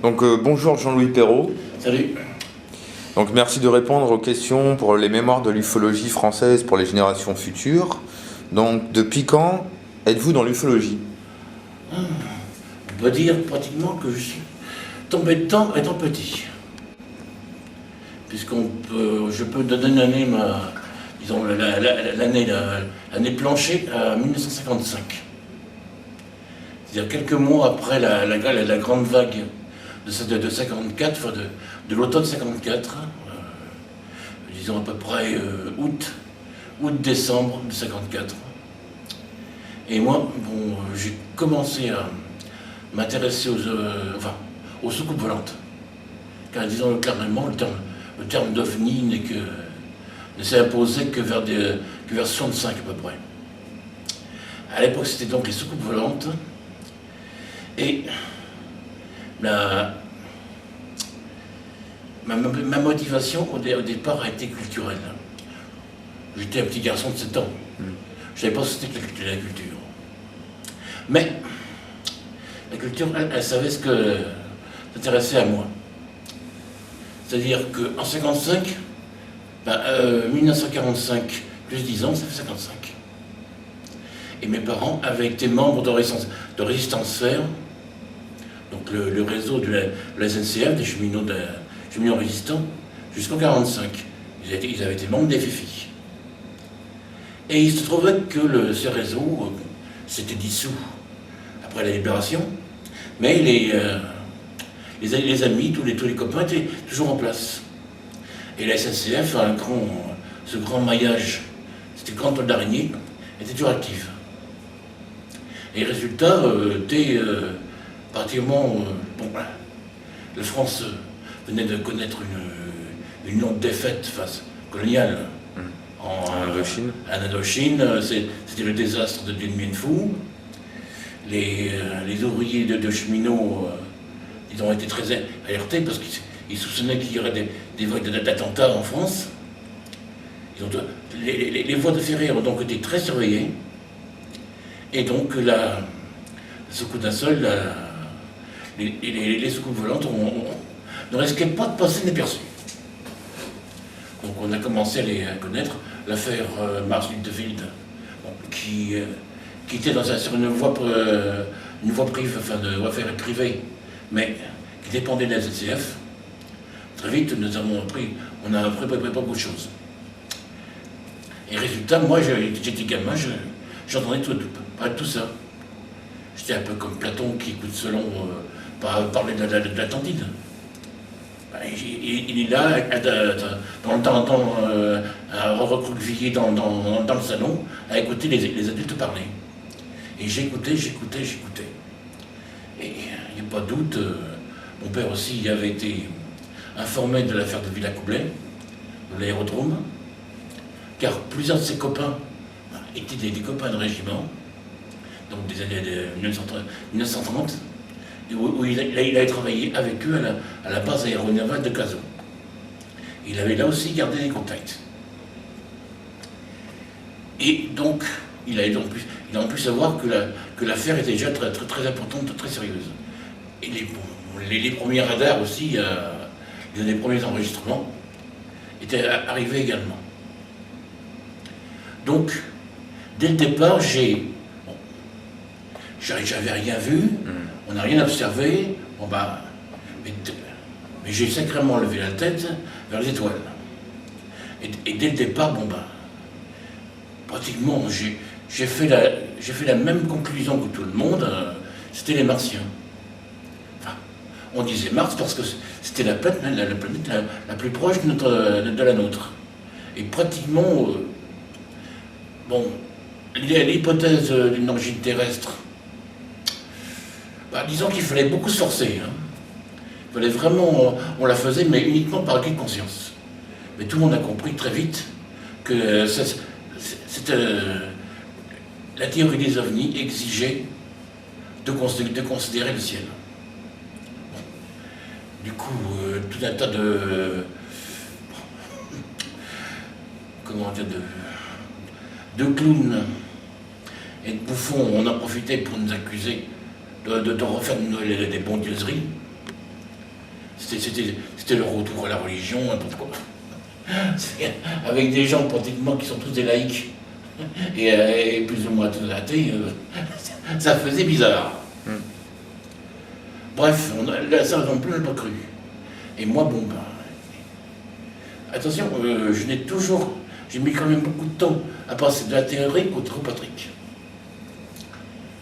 Donc bonjour Jean-Louis Perrault. Salut. Donc merci de répondre aux questions pour les mémoires de l'ufologie française pour les générations futures. Donc depuis quand êtes-vous dans l'ufologie? On peut dire pratiquement que je suis tombé dedans étant petit. Je peux donner disons, l'année planchée à 1955. C'est-à-dire quelques mois après la grande vague de 54, enfin de l'automne 54, disons à peu près août-décembre de 54. Et moi, j'ai commencé à m'intéresser aux soucoupes volantes. Car disons clairement, le terme d'OVNI ne s'est imposé que vers 65 à peu près. À l'époque, c'était donc les soucoupes volantes. Et ma motivation au départ a été culturelle. J'étais un petit garçon de 7 ans. Je ne savais pas ce que c'était que la culture. Mais la culture, elle savait ce que s'intéressait à moi. C'est-à-dire qu'en 55, 1945 plus 10 ans, ça fait 55. Et mes parents avaient été membres de Résistance Fer, donc le réseau de la SNCF, des cheminots résistants, jusqu'en 45. Ils avaient été membres des FFI. Et il se trouvait que ce réseau s'était dissous après la libération, mais les amis, tous les copains étaient toujours en place. Et la SNCF, ce grand maillage, cette grande toile d'araignée, était toujours active. Et résultat, dès pratiquement, la France venait de connaître une longue défaite face coloniale en Indochine. C'était le désastre de Dien Bien Phu. Les ouvriers de cheminots, ils ont été très alertés parce qu'ils soupçonnaient qu'il y aurait des vagues d'attentats en France. Les voies de ferry ont donc été très surveillées. Et donc, ce coup d'un seul, les soucoupes volantes ne risquaient pas de passer inaperçues. Donc, on a commencé à les connaître. L'affaire Mars Luttefield, qui était sur une voie privée, enfin de voie ferrée privée, mais qui dépendait de la SNCF. Très vite, on a appris beaucoup de choses. Et résultat, moi, j'étais gamin, j'entendais tout ça. J'étais un peu comme Platon qui écoute Solon parler de l'Atlantide. Il est là, recroquevillé dans le salon, à écouter les adultes parler. Et j'écoutais. Et il n'y a pas de doute, mon père aussi avait été informé de l'affaire de Villacoublay, de l'aérodrome, car plusieurs de ses copains étaient des copains de régiment, donc des années 1930, où il avait travaillé avec eux à la base aéronavale de Cazaux. Il avait là aussi gardé des contacts. Et donc, il a pu savoir que l'affaire était déjà très, très, très importante, très sérieuse. Et les premiers radars aussi, les premiers enregistrements, étaient arrivés également. Donc, dès le départ, j'avais rien vu, on n'a rien observé, mais j'ai sacrément levé la tête vers les étoiles. Et dès le départ, pratiquement, j'ai fait la même conclusion que tout le monde, c'était les Martiens. Enfin, on disait Mars parce que c'était la planète la plus proche de la nôtre. Et pratiquement, l'hypothèse d'une origine terrestre, disons qu'il fallait beaucoup se forcer. Il fallait vraiment, on la faisait, mais uniquement par acquis de conscience. Mais tout le monde a compris très vite que la théorie des ovnis exigeait de considérer le ciel. Du coup, tout un tas de clowns et de bouffons, on en profitait pour nous accuser de refaire des bondieuseries. C'était le retour à la religion, n'importe quoi. Avec des gens pratiquement qui sont tous des laïcs et plus ou moins tous athées, ça faisait bizarre. Bref, ça non plus, on n'a pas cru. Et moi, bon, ben, attention, j'ai mis quand même beaucoup de temps à passer de la théorie au pratique.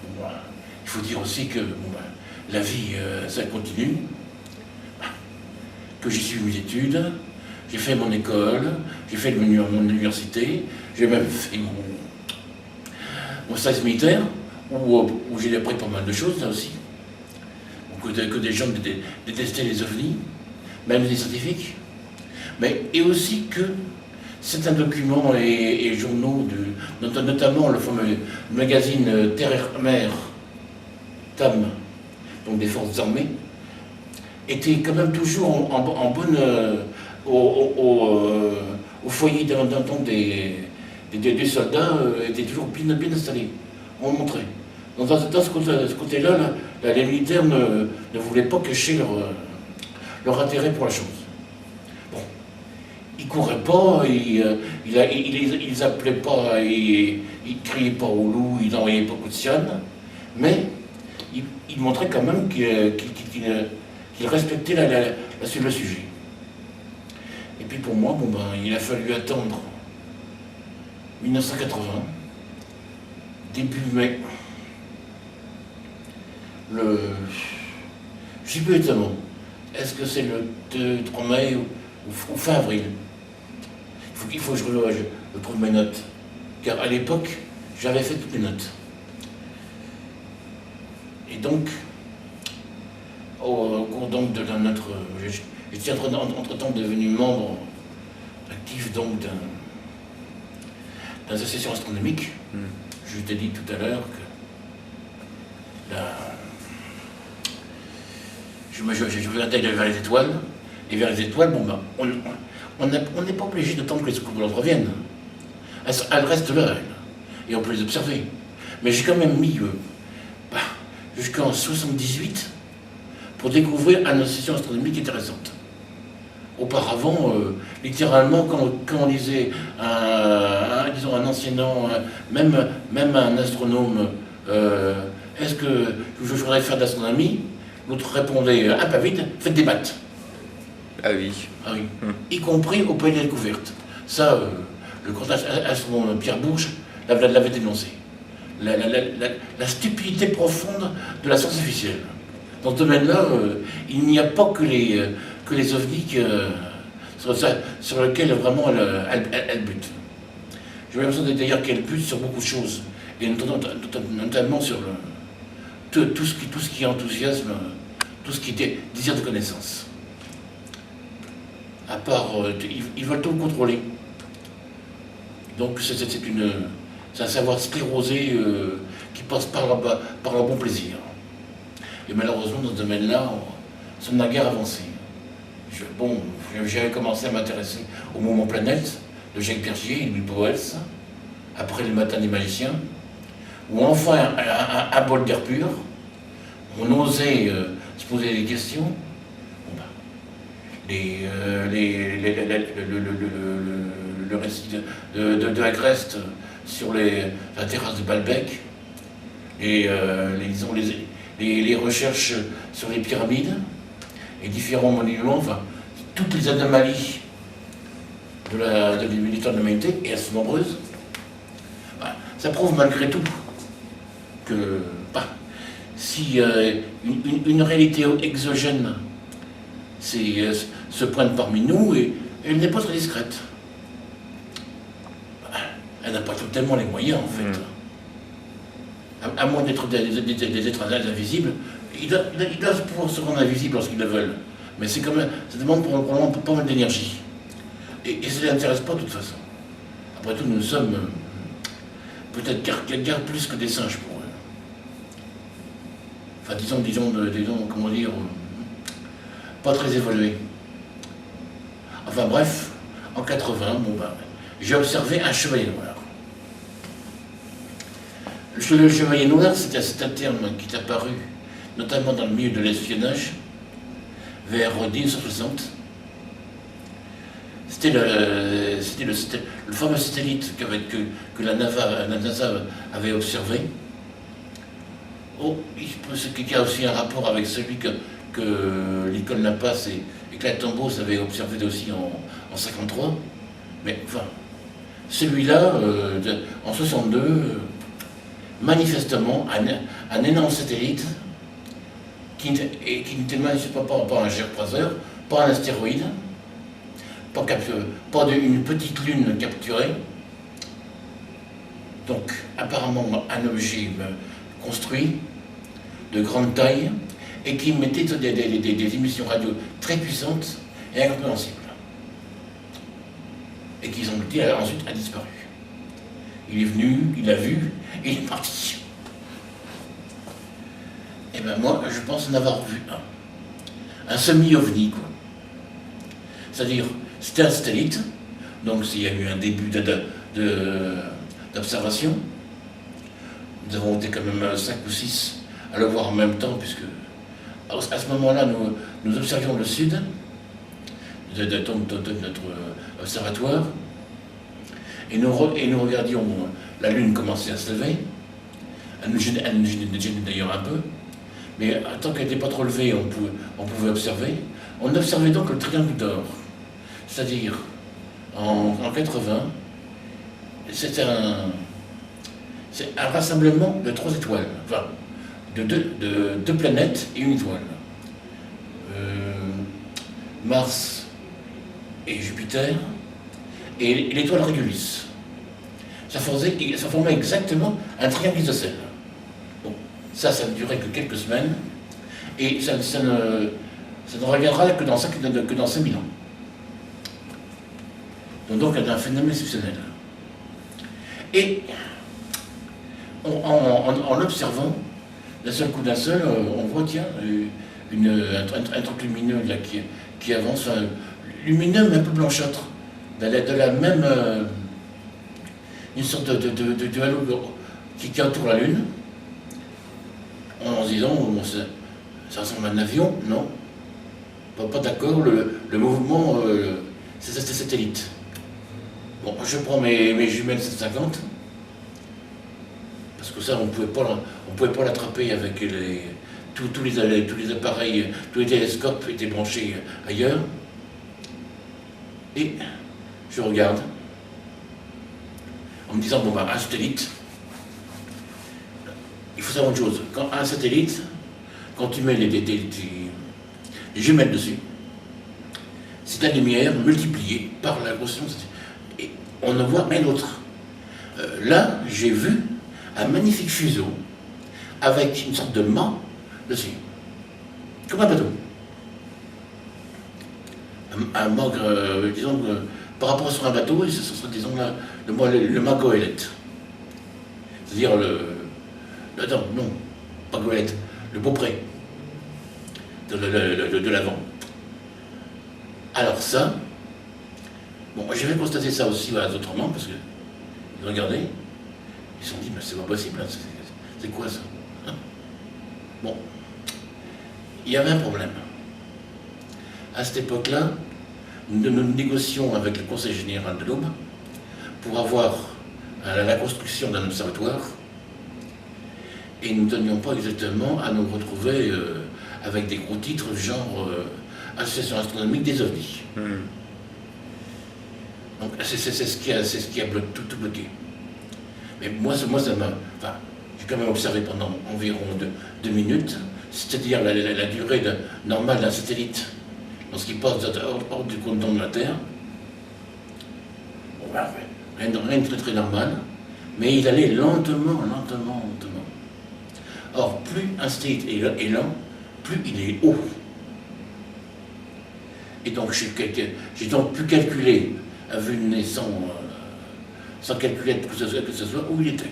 Bon, ben, il faut dire aussi que bon, ben, la vie, ça continue, que j'ai suivi mes études, j'ai fait mon école, j'ai fait mon université, j'ai même fait mon stage militaire, où j'ai appris pas mal de choses, là aussi. Que des gens détestaient les ovnis, même les scientifiques, et aussi que certains documents et journaux, notamment le fameux magazine Terre-Mer, TAM, donc des forces armées, étaient quand même toujours en bonne... au foyer d'un des soldats étaient toujours bien installés, on montrait. Dans ce côté-là, les militaires ne voulaient pas cacher leur intérêt pour la chose. Bon, ils couraient pas, ils appelaient pas, ils criaient pas au loup, ils n'envoyaient pas coup de sienne, mais ils montraient quand même qu'ils respectaient le sujet. Et puis pour moi, bon ben, il a fallu attendre 1980, début mai. Je sais plus exactement. Est-ce que c'est le 2, 3 mai ou fin avril? Il faut que je trouve mes notes. Car à l'époque, j'avais fait toutes mes notes. Et donc, au cours donc de notre... J'étais entre-temps devenu membre actif donc d'une association astronomique. Je t'ai dit tout à l'heure que je veux intégrer vers les étoiles. Et vers les étoiles, bon ben, on n'est pas obligé d'attendre que les secours reviennent. Elles restent là, elles, et on peut les observer. Mais j'ai quand même mis jusqu'en 78 pour découvrir une association astronomique intéressante. Auparavant, littéralement, quand on lisait disons un enseignant, même un astronome, est-ce que je voudrais faire de l'astronomie? L'autre répondait, pas vite, faites des maths. Ah oui. Ah oui. Y compris au pays de la découverte. Ça, le grand astronome Pierre Bourges l'avait dénoncé. La stupidité profonde de la science officielle. Dans ce domaine-là, il n'y a pas que les ovnis sur lesquels vraiment elle bute. J'ai l'impression d'ailleurs qu'elle bute sur beaucoup de choses, et notamment sur tout ce qui enthousiasme, tout ce qui était désir de connaissance. À part, ils veulent tout contrôler. Donc c'est un savoir sclérosé qui passe par le bon plaisir. Et malheureusement, dans ce domaine-là, ça n'a guère avancé. J'avais commencé à m'intéresser au mouvement Planète de Jacques Bergier et Louis Boels, après Le Matin des magiciens, où enfin, un bol d'air pur, on osait se poser des questions. Le récit de Agreste sur la terrasse de Balbec, et les recherches sur les pyramides et différents monuments, enfin, toutes les anomalies de l'histoire de l'humanité, et elles sont nombreuses, ça prouve malgré tout que si une réalité exogène se pointe parmi nous, et elle n'est pas très discrète. Elle n'a pas tellement les moyens, en fait. À moins d'être des êtres invisibles, ils doivent pouvoir se rendre invisibles lorsqu'ils le veulent. Mais c'est quand même, ça demande probablement pas mal d'énergie. Et ça ne les intéresse pas de toute façon. Après tout, nous sommes peut-être guère plus que des singes pour eux. Enfin, disons, comment dire, pas très évolués. Enfin bref, en 80, j'ai observé un chevalier noir. Le chevalier noir, c'est un terme qui est apparu, notamment dans le milieu de l'espionnage, vers 1960. C'était le fameux satellite que la NASA avait observé. Oh, qui a aussi un rapport avec celui que Nicole Laplace et Clyde Tombaugh avaient observé aussi en 53. Mais enfin, celui-là, en 62, manifestement, un énorme satellite qui n'était manifestement pas un gyrocroiseur, pas un astéroïde, pas une petite lune capturée. Donc, apparemment, un objet construit, de grande taille, et qui mettait des émissions radio très puissantes et incompréhensibles. Et qui, semble-t-il, ensuite a disparu. Il est venu, il l'a vu, et il est parti. Et bien moi, je pense en avoir vu un semi-ovni, quoi. C'est-à-dire, c'était un satellite, donc il y a eu un début d'observation. Nous avons été quand même 5 ou 6 à le voir en même temps, puisque à ce moment-là, nous observions le sud de notre observatoire, et nous regardions la Lune commencer à se lever. Elle nous gênait d'ailleurs un peu, mais tant qu'elle n'était pas trop levée, on pouvait observer. On observait donc le triangle d'or, c'est-à-dire en 80, c'est un rassemblement de 3 étoiles, enfin, de 2 planètes et une étoile. Mars et Jupiter, et l'étoile Régulus. Ça formait exactement un triangle isocèle. Bon, ça ne durait que quelques semaines, et ça ne reviendra que dans 5000 ans. Donc, il y a un phénomène exceptionnel. Et en observant, d'un seul coup on voit, tiens, un truc lumineux là, qui avance, lumineux mais un peu blanchâtre, de la même, une sorte de halo qui entoure la Lune, en se disant, bon, ça ressemble à un avion, non, pas d'accord, le mouvement, c'est satellite. Bon, je prends mes jumelles 750, parce que ça, on pouvait pas l'attraper avec tous les appareils, tous les télescopes étaient branchés ailleurs. Et je regarde, en me disant, bon, un satellite, il faut savoir une chose, quand un satellite, quand tu mets des jumelles dessus, c'est la lumière multipliée par la grosseur, et on ne voit rien d'autre. Là, j'ai vu un magnifique fuseau avec une sorte de mât dessus, comme un bateau. Un mât, disons, par rapport sur un bateau, ce serait, disons, le mât goélette. C'est-à-dire non, pas goélette, le beaupré de l'avant. Alors ça, bon, j'avais constaté ça aussi autrement, parce que, regardez, ils se sont dit, mais c'est pas possible, hein, c'est quoi ça, hein? Bon, il y avait un problème. À cette époque-là, nous négocions avec le Conseil général de l'Aube pour avoir la construction d'un observatoire, et nous ne tenions pas exactement à nous retrouver avec des gros titres genre Association astronomique des ovnis. Donc c'est ce qui a tout bloqué. Mais moi ça m'a... Enfin, j'ai quand même observé pendant environ 2 minutes, c'est-à-dire la durée normale d'un satellite lorsqu'il passe hors du contour de la Terre. Bon, ben, rien de très très normal, mais il allait lentement. Or, plus un satellite est lent, plus il est haut. Et donc j'ai donc pu calculer, à vue de nez, sans calculer que ce soit, où il était.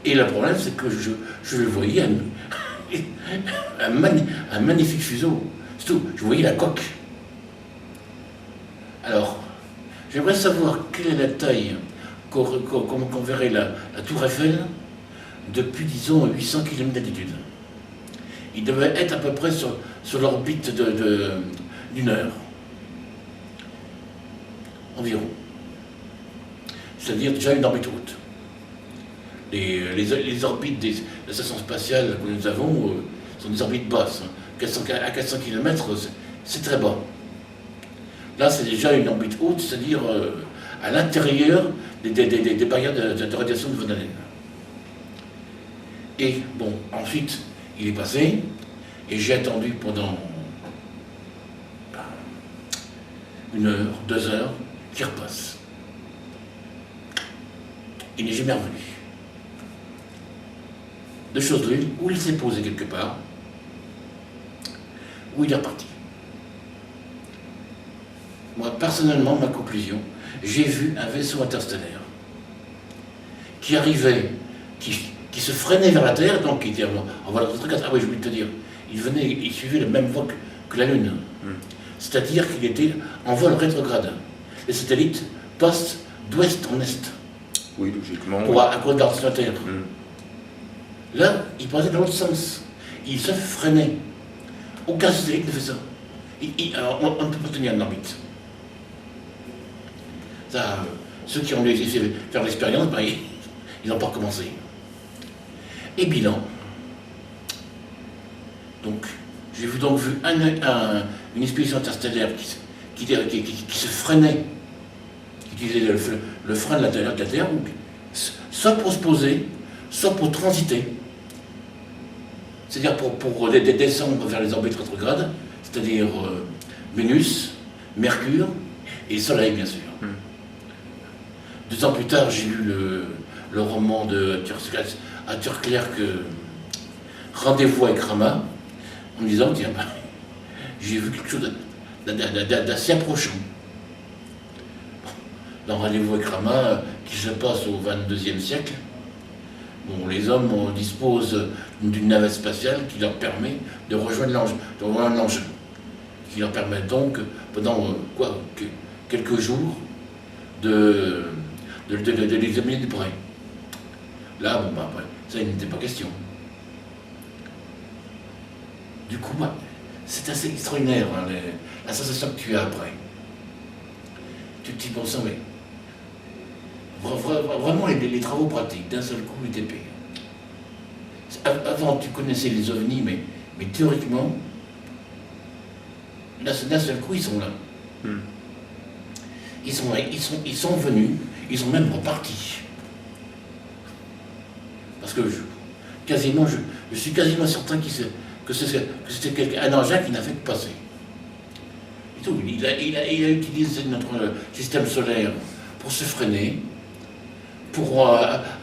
Et le problème, c'est que je le voyais un magnifique fuseau. C'est tout, je voyais la coque. Alors, j'aimerais savoir quelle est la taille qu'on verrait la tour Eiffel depuis, disons, 800 km d'altitude. il devait être à peu près sur l'orbite d'une heure, environ. C'est-à-dire déjà une orbite haute. Les orbites des stations spatiales que nous avons sont des orbites basses. À 400 km, c'est très bas. Là, c'est déjà une orbite haute, c'est-à-dire à l'intérieur des barrières de radiation de Van Allen. Et bon, ensuite, il est passé, et j'ai attendu pendant 1 heure, 2 heures, qu'il repasse. Il n'est jamais revenu. De choses l'une, où il s'est posé quelque part, où il est reparti. Moi, personnellement, ma conclusion, j'ai vu un vaisseau interstellaire qui arrivait, qui se freinait vers la Terre, donc qui était en voie rétrograde. Ah oui, je voulais te dire, il suivait la même voie que la Lune. C'est-à-dire qu'il était en vol rétrograde. Les satellites passent d'ouest en est. Oui, logiquement. À cause de la rotation de la Terre. Là, il passait dans l'autre sens. Il se freinait. Aucun satellite ne fait ça. On ne peut pas tenir en orbite. Ça, ceux qui ont essayé de faire l'expérience, ben, ils n'ont pas recommencé. Et bilan. Donc, j'ai donc vu une expédition interstellaire qui se freinait, qui utilisait le frein de la Terre, soit pour se poser, soit pour transiter. C'est-à-dire pour descendre vers les orbites rétrogrades, c'est-à-dire Vénus, Mercure et Soleil, bien sûr. 2 ans plus tard, j'ai lu le roman de Arthur Clarke, Rendez-vous avec Rama, en me disant, tiens, j'ai vu quelque chose d'assez approchant. Dans Rendez-vous avec Rama, qui se passe au XXIe siècle, bon, les hommes disposent d'une navette spatiale qui leur permet de rejoindre l'engin, qui leur permet donc, pendant quelques jours, de l'examiner de près. Là, bon, après, ça, il n'était pas question. Du coup, c'est assez extraordinaire, hein, la sensation que tu as après. Tu te dis, bon sang, mais vraiment, les travaux pratiques, d'un seul coup, étaient payés. Avant, tu connaissais les ovnis, mais théoriquement, d'un seul coup, ils sont là. Ils sont venus, ils sont même repartis. Parce que je suis quasiment certain que c'était un engin qui n'a fait que passer. Et tout, il a utilisé notre système solaire pour se freiner, pour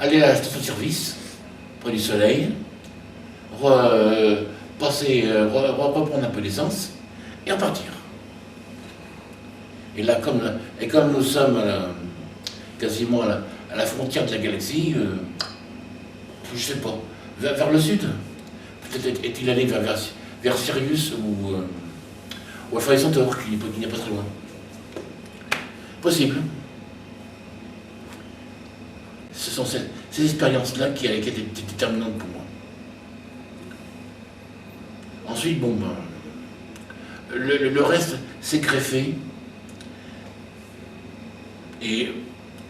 aller à la station-service, près du Soleil, reprendre un peu d'essence, et repartir. Et là, comme nous sommes quasiment à la frontière de la galaxie, je ne sais pas, vers le sud, peut-être est-il allé vers Sirius ou Alpha Centaure, qui n'est pas très loin. Possible. Ce sont ces expériences-là qui étaient déterminantes pour moi. Ensuite, bon, le reste s'est greffé. Et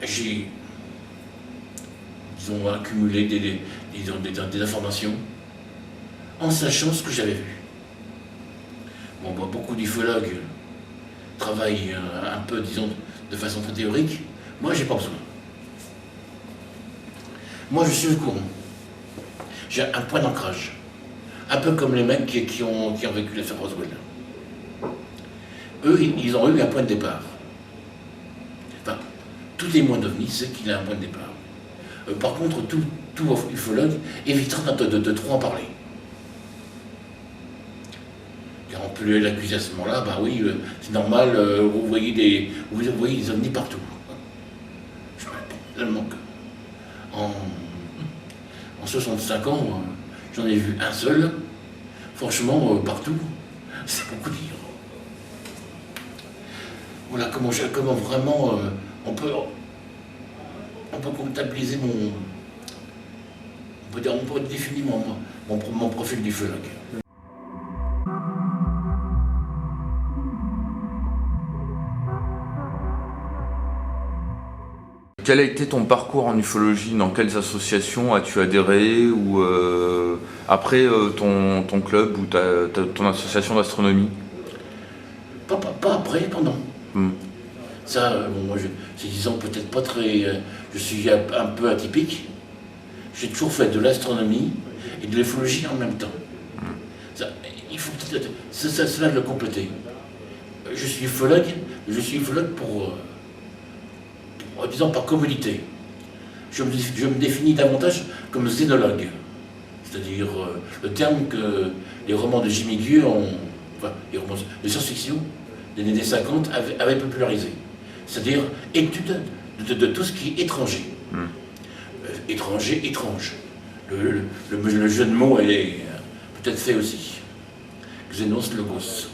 j'ai, disons, accumulé des informations en sachant ce que j'avais vu. Bon, beaucoup d'ufologues travaillent un peu, disons, de façon très théorique. Moi, j'ai pas besoin. Moi, je suis au courant. J'ai un point d'ancrage. Un peu comme les mecs qui ont vécu l'affaire Roswell. Eux, ils ont eu un point de départ. Enfin, tout témoin d'OVNI sait qu'il a un point de départ. Par contre, tout ufologue évitera de trop en parler. Car on peut lui l'accuser à ce moment-là, bah oui, c'est normal, vous voyez des ovnis partout. Je pense tellement que en 65 ans, j'en ai vu un seul. Franchement, partout, c'est beaucoup dire. Voilà comment vraiment on peut comptabiliser on peut définir mon profil d'ufologue. Quel a été ton parcours en ufologie? Dans quelles associations as-tu adhéré? Ou après ton club ou ton association d'astronomie? Pas après, pendant. Hmm. Ça, bon, moi, c'est disons peut-être pas très... je suis un peu atypique. J'ai toujours fait de l'astronomie et de l'ufologie en même temps. Ça, il faut peut-être cela de le compléter. Je suis ufologue disons par communauté. Je me définis davantage comme xénologue. C'est-à-dire le terme que les romans de Jimmy Gueux enfin, les romans de science-fiction des années 50 avaient popularisé. C'est-à-dire étude de tout ce qui est étranger. Étranger, étrange. Le jeu de mots est peut-être fait aussi. Xénos, logos.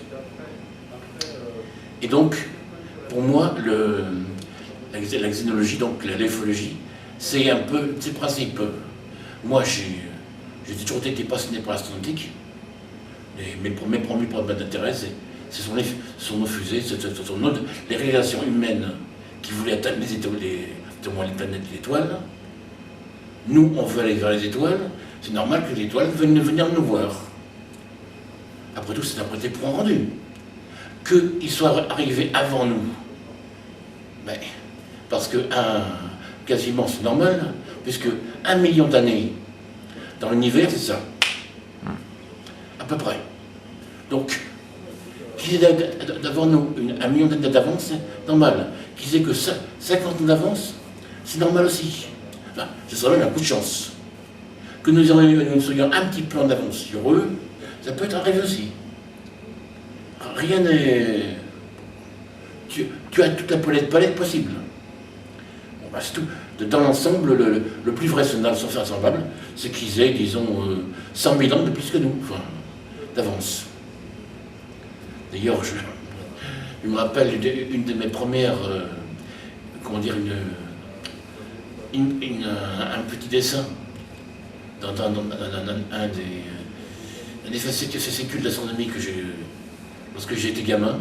Et donc, pour moi, la xénologie, donc l'ufologie, c'est un peu ces principes. Moi, j'ai toujours été passionné par l'astronautique. Mes premiers problèmes d'intérêt, ce sont nos fusées, ce sont les réalisations humaines qui voulaient atteindre les étoiles, les planètes, les étoiles. Nous, on veut aller vers les étoiles, c'est normal que les étoiles viennent venir nous voir. Après tout, c'est interprété pour un rendu. Qu'ils soient arrivés avant nous, ben, parce que quasiment c'est normal, puisque 1 million d'années dans l'univers, c'est ça. À peu près. Donc, qu'ils aient d'avoir nous 1 million d'années d'avance, c'est normal. Qu'ils aient que 50 ans d'avance, c'est normal aussi. Enfin, ce serait même un coup de chance. Que nous soyons un petit peu en avance sur eux, ça peut être arrivé aussi. Rien n'est... Tu as toute la palette possible. Bon, bah, c'est tout. Dans l'ensemble, le plus vraisemblable, c'est qu'ils aient, disons, 100 000 ans de plus que nous, enfin, d'avance. D'ailleurs, je me rappelle une de mes premières, comment dire, un petit dessin dans un des fascicules d'astronomie que j'ai lorsque j'étais gamin.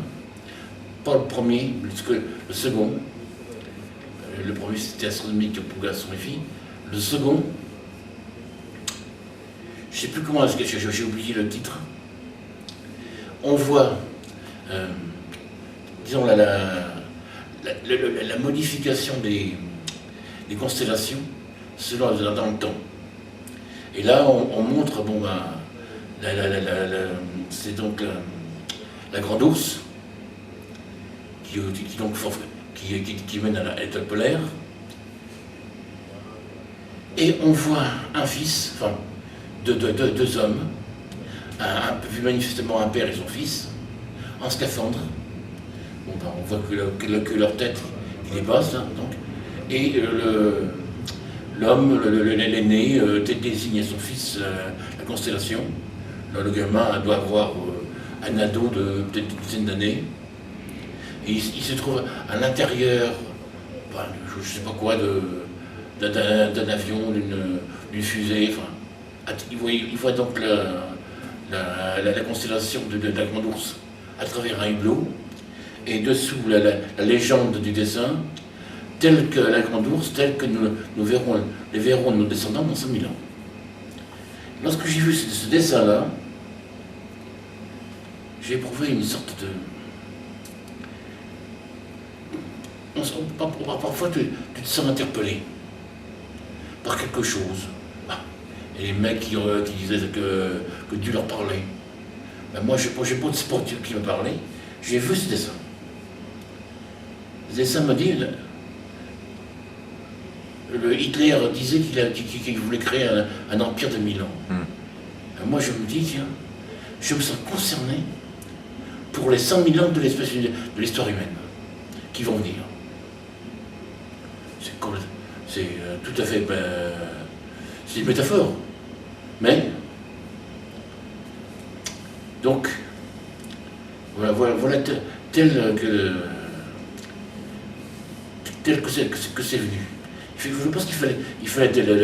Pas le premier, le second. Le premier c'était astronomique pour garçons et filles. Le second, je ne sais plus comment, j'ai oublié le titre. On voit, disons, la modification des constellations selon dans le temps. Et là, on montre, bon, ben, c'est donc la Grande Ourse, qui mène à l'étoile polaire. Et on voit un fils, enfin, deux hommes, vu manifestement un père et son fils, en scaphandre. Bon, ben, on voit que leur tête qui dépasse, hein, donc. Et l'homme, l'aîné, désigne à son fils la constellation. Là, le gamin doit avoir un ado de peut-être une dizaine d'années. Et il se trouve à l'intérieur, enfin, je ne sais pas quoi, d'un avion, d'une fusée. Enfin, il voit donc la constellation de la Grande Ourse à travers un hublot. Et dessous, la légende du dessin, telle que la Grande Ourse, telle que nous verrons nos descendants dans 100 000 ans. Lorsque j'ai vu ce dessin-là, j'ai éprouvé une sorte de... Parfois, tu te sens interpellé par quelque chose. Et les mecs qui disaient que Dieu leur parlait. Ben moi, je n'ai pas de sportif qui me parlait. J'ai vu ce dessin. Ce dessin me dit... Hitler disait qu'il voulait créer un empire de 1000 ans. Moi, je me dis, tiens, je me sens concerné pour les 100 000 ans de l'histoire humaine qui vont venir. C'est tout à fait... c'est une métaphore. Mais... Donc, voilà tel que c'est venu. Je pense qu'il fallait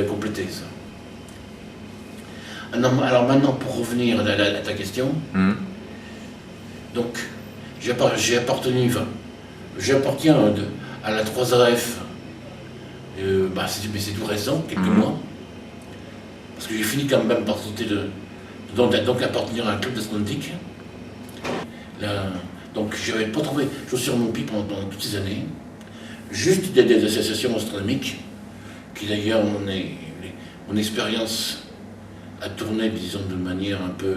compléter ça. Alors maintenant, pour revenir à ta question, donc j'appartiens à la 3AF Mais c'est tout récent, quelques mois. Parce que j'ai fini quand même par sauter donc appartenir à un club d'astronautique. Donc je n'avais pas trouvé chaussures à mon pied pendant toutes ces années. Juste des associations astronomiques, qui d'ailleurs, mon expérience a tourné, disons, de manière un peu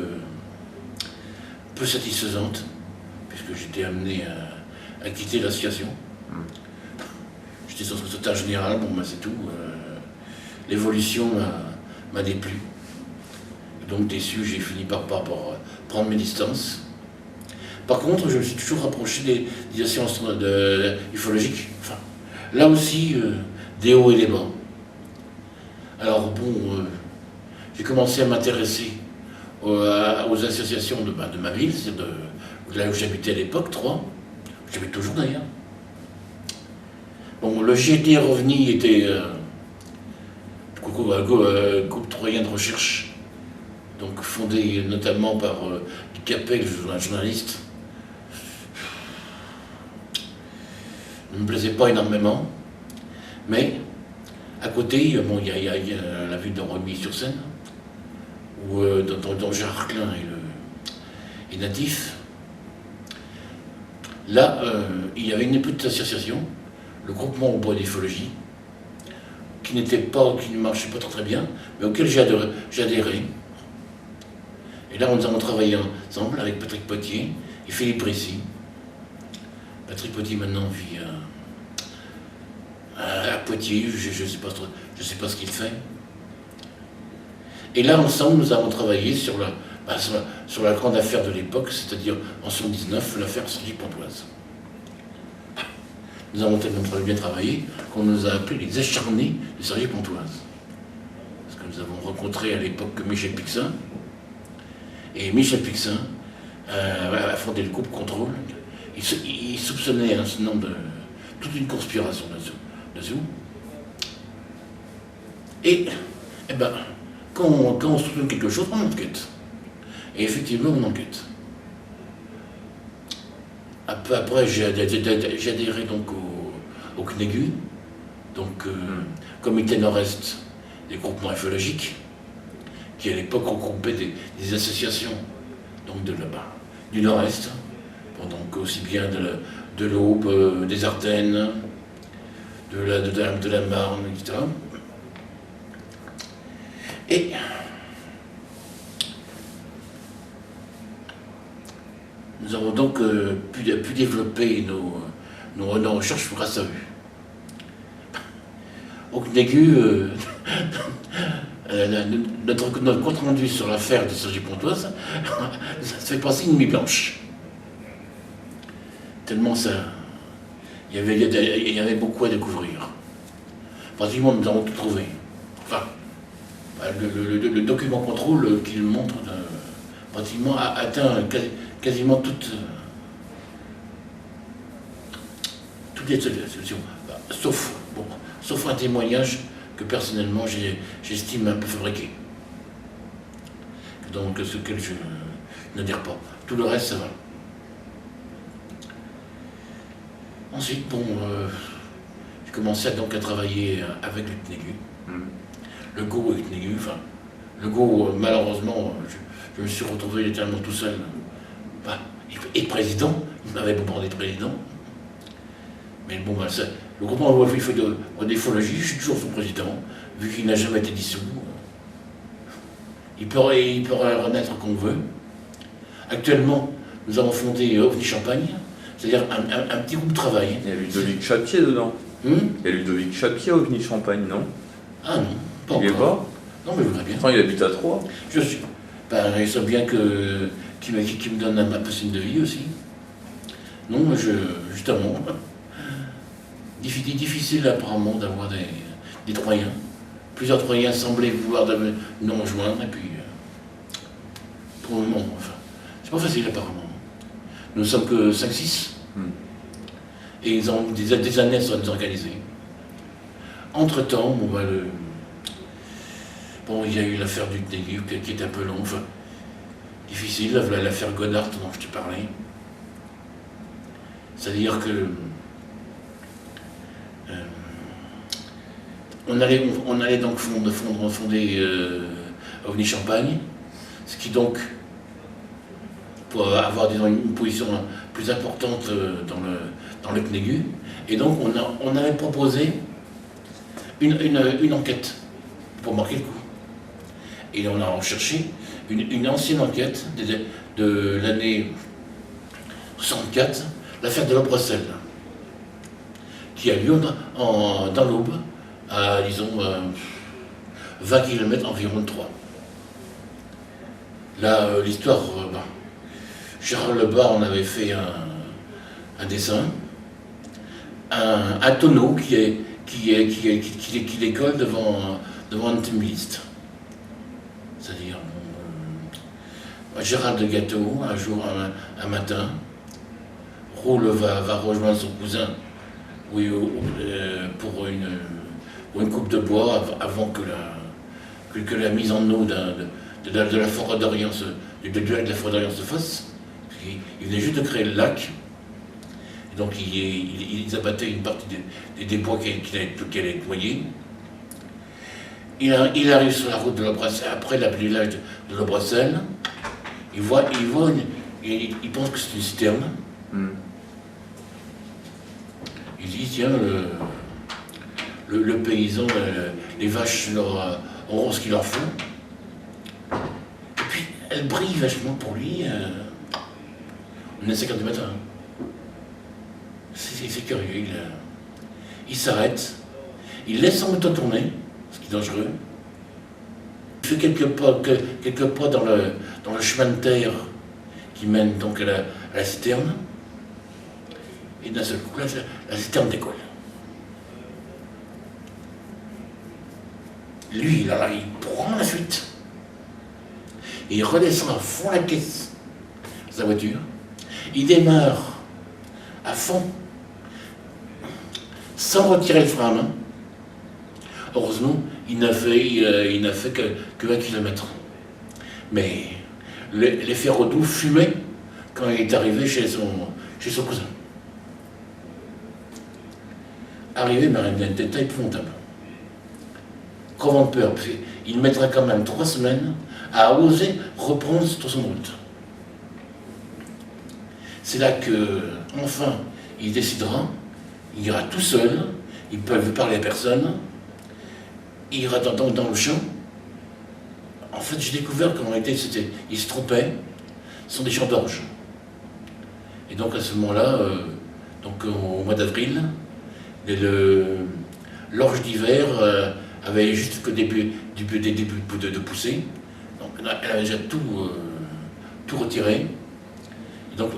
satisfaisante, puisque j'étais amené à quitter l'association. J'étais sur le secrétaire général, bon, c'est tout. L'évolution m'a déplu. Donc déçu, j'ai fini par prendre mes distances. Par contre, je me suis toujours rapproché des sciences ufologiques. Enfin, là aussi, des hauts et des bas. Alors bon, j'ai commencé à m'intéresser aux associations de ma ville, c'est de là où j'habitais à l'époque, Troyes. J'habite toujours d'ailleurs. Bon, le GD Reveni était groupe troyen de recherche, donc fondé notamment par Guy Capel, un journaliste. Ne me plaisait pas énormément, mais à côté, il y a la ville de Remy-sur-Seine, où dont Gérard Arclin est natif. Là, il y avait une petite association, le groupement au bois d'ufologie, qui ne marchait pas très bien, mais auquel j'ai adhéré. Et là, nous avons travaillé ensemble avec Patrick Potier et Philippe Brissy. Patrick Potier maintenant vit à Poitiers, je ne sais pas ce qu'il fait. Et là, ensemble, nous avons travaillé sur la grande affaire de l'époque, c'est-à-dire en 1979, l'affaire Cergy-Pontoise. Nous avons tellement bien travaillé qu'on nous a appelés les acharnés de Cergy-Pontoise. Parce que nous avons rencontré à l'époque Michel Pixin, et Michel Pixin a fondé le groupe Contrôle. Il soupçonnait un certain nombre toute une conspiration là-dessous. Et ben, quand on soupçonne quelque chose, on enquête. Et effectivement, on enquête. Après, j'ai adhéré donc au CNEGU, donc Comité Nord-Est des groupements ufologiques, qui à l'époque regroupait des associations donc du Nord-Est, donc aussi bien de l'Aube, des Ardennes, de la Marne, etc. Et nous avons donc pu développer nos recherches grâce à eux. Au CNEGU, notre compte rendu sur l'affaire de Cergy-Pontoise, ça fait passer une nuit blanche. Tellement ça. Il y avait beaucoup à découvrir. Pratiquement, nous avons tout trouvé. Enfin, le document contrôle qu'il montre pratiquement a atteint quasiment toutes les solutions. Sauf un témoignage que personnellement j'estime un peu fabriqué. Donc ce que je n'adhère pas. Tout le reste, ça va. Ensuite, j'ai commencé donc à travailler avec le CNEGU. Le GO et le CNEGU, enfin, le GO, malheureusement, je me suis retrouvé tellement tout seul. Et président, il m'avait bombardé de président. Mais bon, le groupement d'ufologie, je suis toujours son président, vu qu'il n'a jamais été dissous. Il peut renaître quand on veut. Actuellement, nous avons fondé OVNI Champagne, c'est-à-dire un petit groupe de travail. Il y a Ludovic Chapier dedans. Il y a Ludovic Chapier au OVNI Champagne, non? Ah non, pas encore. Il est pas? Non, mais je voudrais bien. Enfin, il habite à Troyes. Je suis. Il semble bien qu'il me donne un peu signe de vie aussi. Non, mais justement, difficile apparemment d'avoir des Troyens. Plusieurs Troyens semblaient vouloir nous rejoindre, et puis pour le moment, enfin, c'est pas facile apparemment. Nous ne sommes que 5-6, et ils ont des années à nous organiser. Entre-temps, il y a eu l'affaire du CNEGU qui est un peu longue, enfin, difficile, l'affaire Godard dont je te parlais. C'est-à-dire que on allait donc fonder OVNI Champagne, ce qui donc, pour avoir disons, une position plus importante dans le CNEGU, et donc on avait proposé une enquête pour marquer le coup. Et on a cherché une ancienne enquête de l'année 64, l'affaire de l'Obressel, qui a lieu dans l'Aube, à disons 20 km environ de Troyes. Là, l'histoire, Gérard Lebar en avait fait un dessin, un tonneau qui décolle devant un timbriste. C'est-à-dire, Gérald de Gâteau, un matin, va rejoindre son cousin pour une coupe de bois avant que la mise en eau de la forêt d'Orient se fasse. Il venait juste de créer le lac. Et donc ils abattaient une partie des bois qu'il allait nettoyer. Il arrive sur la route de l'Obressel, après le village de l'Obressel. Il pense que c'est une citerne. Il dit, tiens, le paysan, les vaches auront ce qu'il leur faut. Et puis, elle brille vachement pour lui. On est à 5h du matin. C'est curieux. Il s'arrête. Il laisse son moto tourner, ce qui est dangereux. Il fait quelques pas dans le chemin de terre qui mène donc à la citerne. Et d'un seul coup, la citerne décolle. Lui, il prend la fuite. Et il redescend à fond la caisse de sa voiture. Il démarre à fond, sans retirer le frein à main. Heureusement, il n'a fait que 1 km. Mais les ferrodoux fumaient quand il est arrivé chez son cousin. Arrivé, mais un détail épouvantable. Crevant de peur, il mettra quand même 3 semaines à oser reprendre son route. C'est là que, enfin, il décidera, il ira tout seul, il ne peut parler à personne, il ira dans le champ. En fait, j'ai découvert qu'en réalité, il se trompait, ce sont des champs d'orge. Et donc à ce moment-là, au mois d'avril, l'orge d'hiver avait juste que des débuts de pousser. Donc elle avait déjà tout retiré. Et donc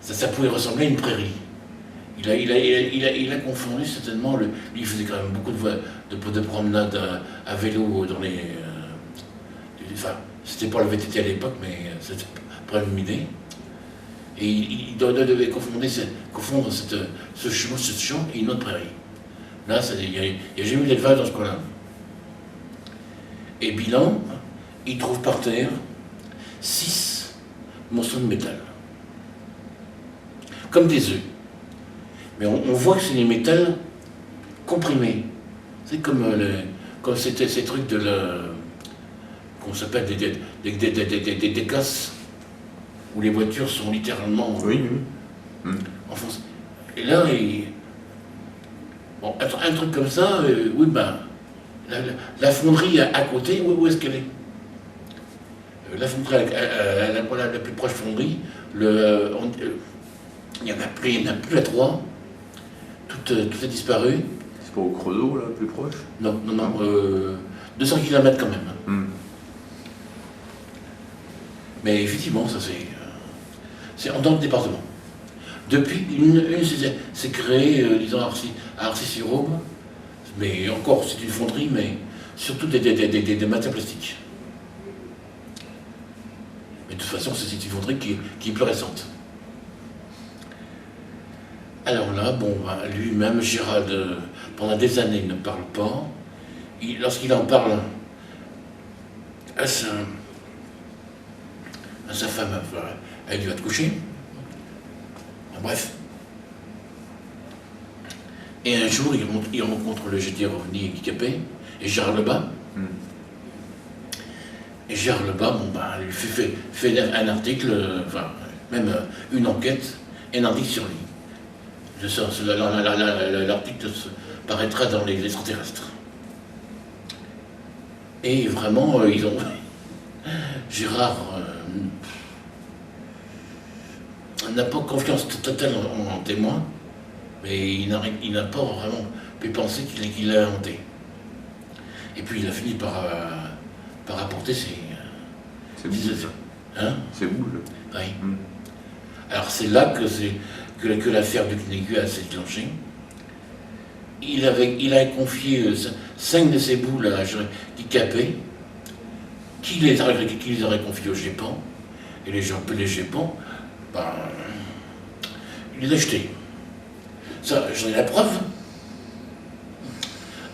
ça pouvait ressembler à une prairie. Il a confondu certainement, lui il faisait quand même beaucoup de promenades à vélo dans les... enfin, c'était pas le VTT à l'époque, mais c'était pas une idée. Et il devait confondre ce champ et une autre prairie. Là, il n'y a jamais eu d'élevage dans ce coin-là. Et bilan, il trouve par terre 6 morceaux de métal. Comme des œufs. Mais on voit que c'est des métals comprimés. C'est comme c'était ces trucs qu'on s'appelle des casses, où les voitures sont littéralement enfoncées. Et là, un truc comme ça, oui, la fonderie à côté, où est-ce qu'elle est? La fonderie, la plus proche fonderie, il n'y en a plus à Troyes, tout a disparu. C'est pas au Creusot, là, plus proche? Non, 200 km quand même. Mais effectivement, ça c'est dans le département. Depuis, une s'est créée, disons, à Arcis-sur-Aube, mais encore, c'est une fonderie, mais surtout des matières plastiques. Mais de toute façon, c'est une fonderie qui est plus récente. Alors là, lui-même, Gérald, pendant des années, il ne parle pas. Lorsqu'il en parle à sa femme, elle lui va te coucher. Bref. Et un jour, il rencontre le GTR OVNI handicapé, et Gérard Lebas. Et Gérard Lebas, bon, bah, lui fait un article, enfin, même une enquête, et un article sur lui. L'article paraîtra dans les extraterrestres. Et vraiment, ils ont... Gérard n'a pas confiance totale en témoin, mais il n'a pas vraiment pu penser qu'il l'a inventé. Et puis il a fini par apporter ses... C'est bouge. Hein? C'est bouge. Oui. Alors c'est là que l'affaire du CNEGU s'est déclenchée. Il a confié 5 de ses boules à un handicapé, qui les aurait confiés au GEPAN, et les gens les GEPAN, ben, il les a jetés. Ça, j'en ai la preuve.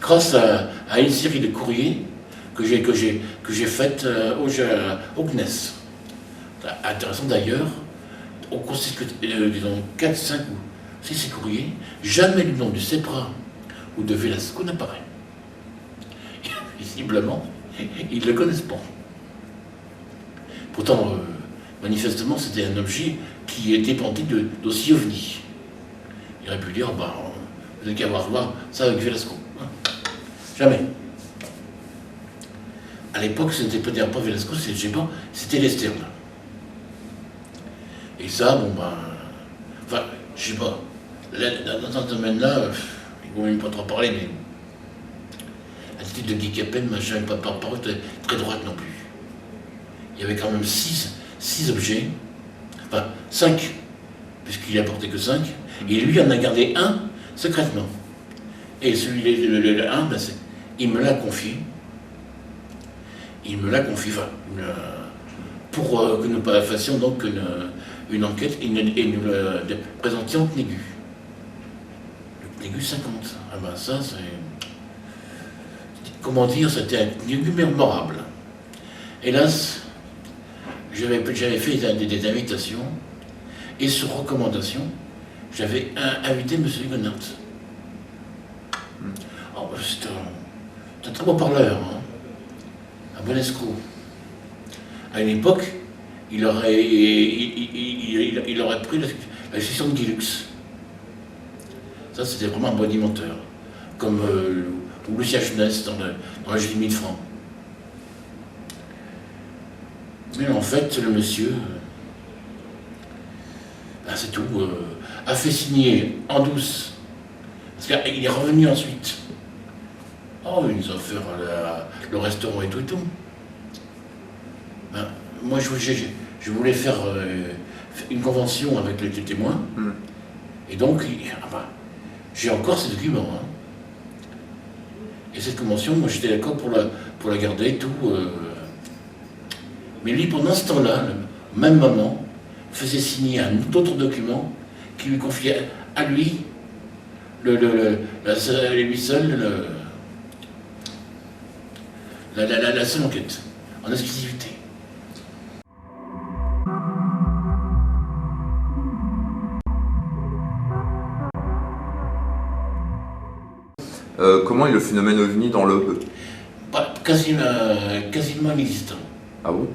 Grâce à une série de courriers que j'ai faites au CNES. Intéressant d'ailleurs, au conseil, disons 4, 5 ou 6 courriers, jamais le nom du CEPRA ou de Velasco n'apparaît. Visiblement, ils ne le connaissent pas. Pourtant, manifestement, c'était un objet qui était planté d'aussi OVNI. Il aurait pu dire, bah, vous n'avez qu'à voir ça avec Velasco. Jamais. À l'époque, ce n'était peut-être pas Velasco, c'était GEPAN, c'était l'Esterne. Et ça, bon ben... Enfin, je sais pas. Là, dans ce domaine-là, il ne faut même pas trop parler, mais... L'attitude de Guy Capel m'a jamais pas paru très droite non plus. Il y avait quand même 6 objets, enfin 5, puisqu'il apportait que 5, et lui en a gardé un secrètement. Et celui le 1, ben, il me l'a confié. Il me l'a confié, enfin, pour que nous fassions donc une enquête et nous le présentions au CNEGU. Le CNEGU 50. Ah ben ça, c'est... Comment dire, c'était un CNEGU mémorable. Hélas, j'avais fait des invitations, et sur recommandation, j'avais invité M. Huguenot. Oh, c'est un très beau parleur, hein, à Bonesco. À une époque, il aurait pris la session de Guilux. Ça, c'était vraiment un bon animateur, comme Lucien Jeunesse dans la Julie 1000 francs. Mais en fait, le monsieur, ben c'est tout, a fait signer en douce, parce qu'il est revenu ensuite. Oh, il nous a offert le restaurant et tout. Ben, moi, je voulais faire une convention avec les témoins, et donc, j'ai encore ces documents. Hein. Et cette convention, moi, j'étais d'accord pour la garder et tout. Mais lui, pendant ce temps-là, au même moment, faisait signer un autre document qui lui confiait à lui, lui seul, la seule enquête, en exclusivité. Comment est le phénomène OVNI dans l'Aube? Quasiment inexistant. Ah bon?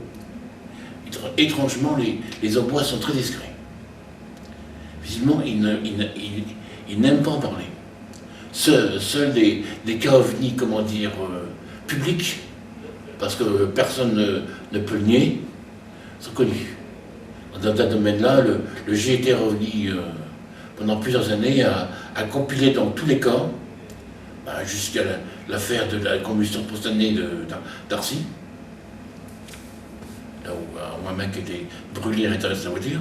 Étrangement, les Aubois sont très discrets. Visiblement, ils n'aiment pas en parler. Seuls des cas OVNI, comment dire, publics, parce que personne ne peut le nier, sont connus. Dans ce domaine-là, le GTR OVNI, pendant plusieurs années, a compilé dans tous les cas, jusqu'à l'affaire de la combustion spontanée d'Arcy, là où un mec était brûlé à l'intérieur de sa voiture.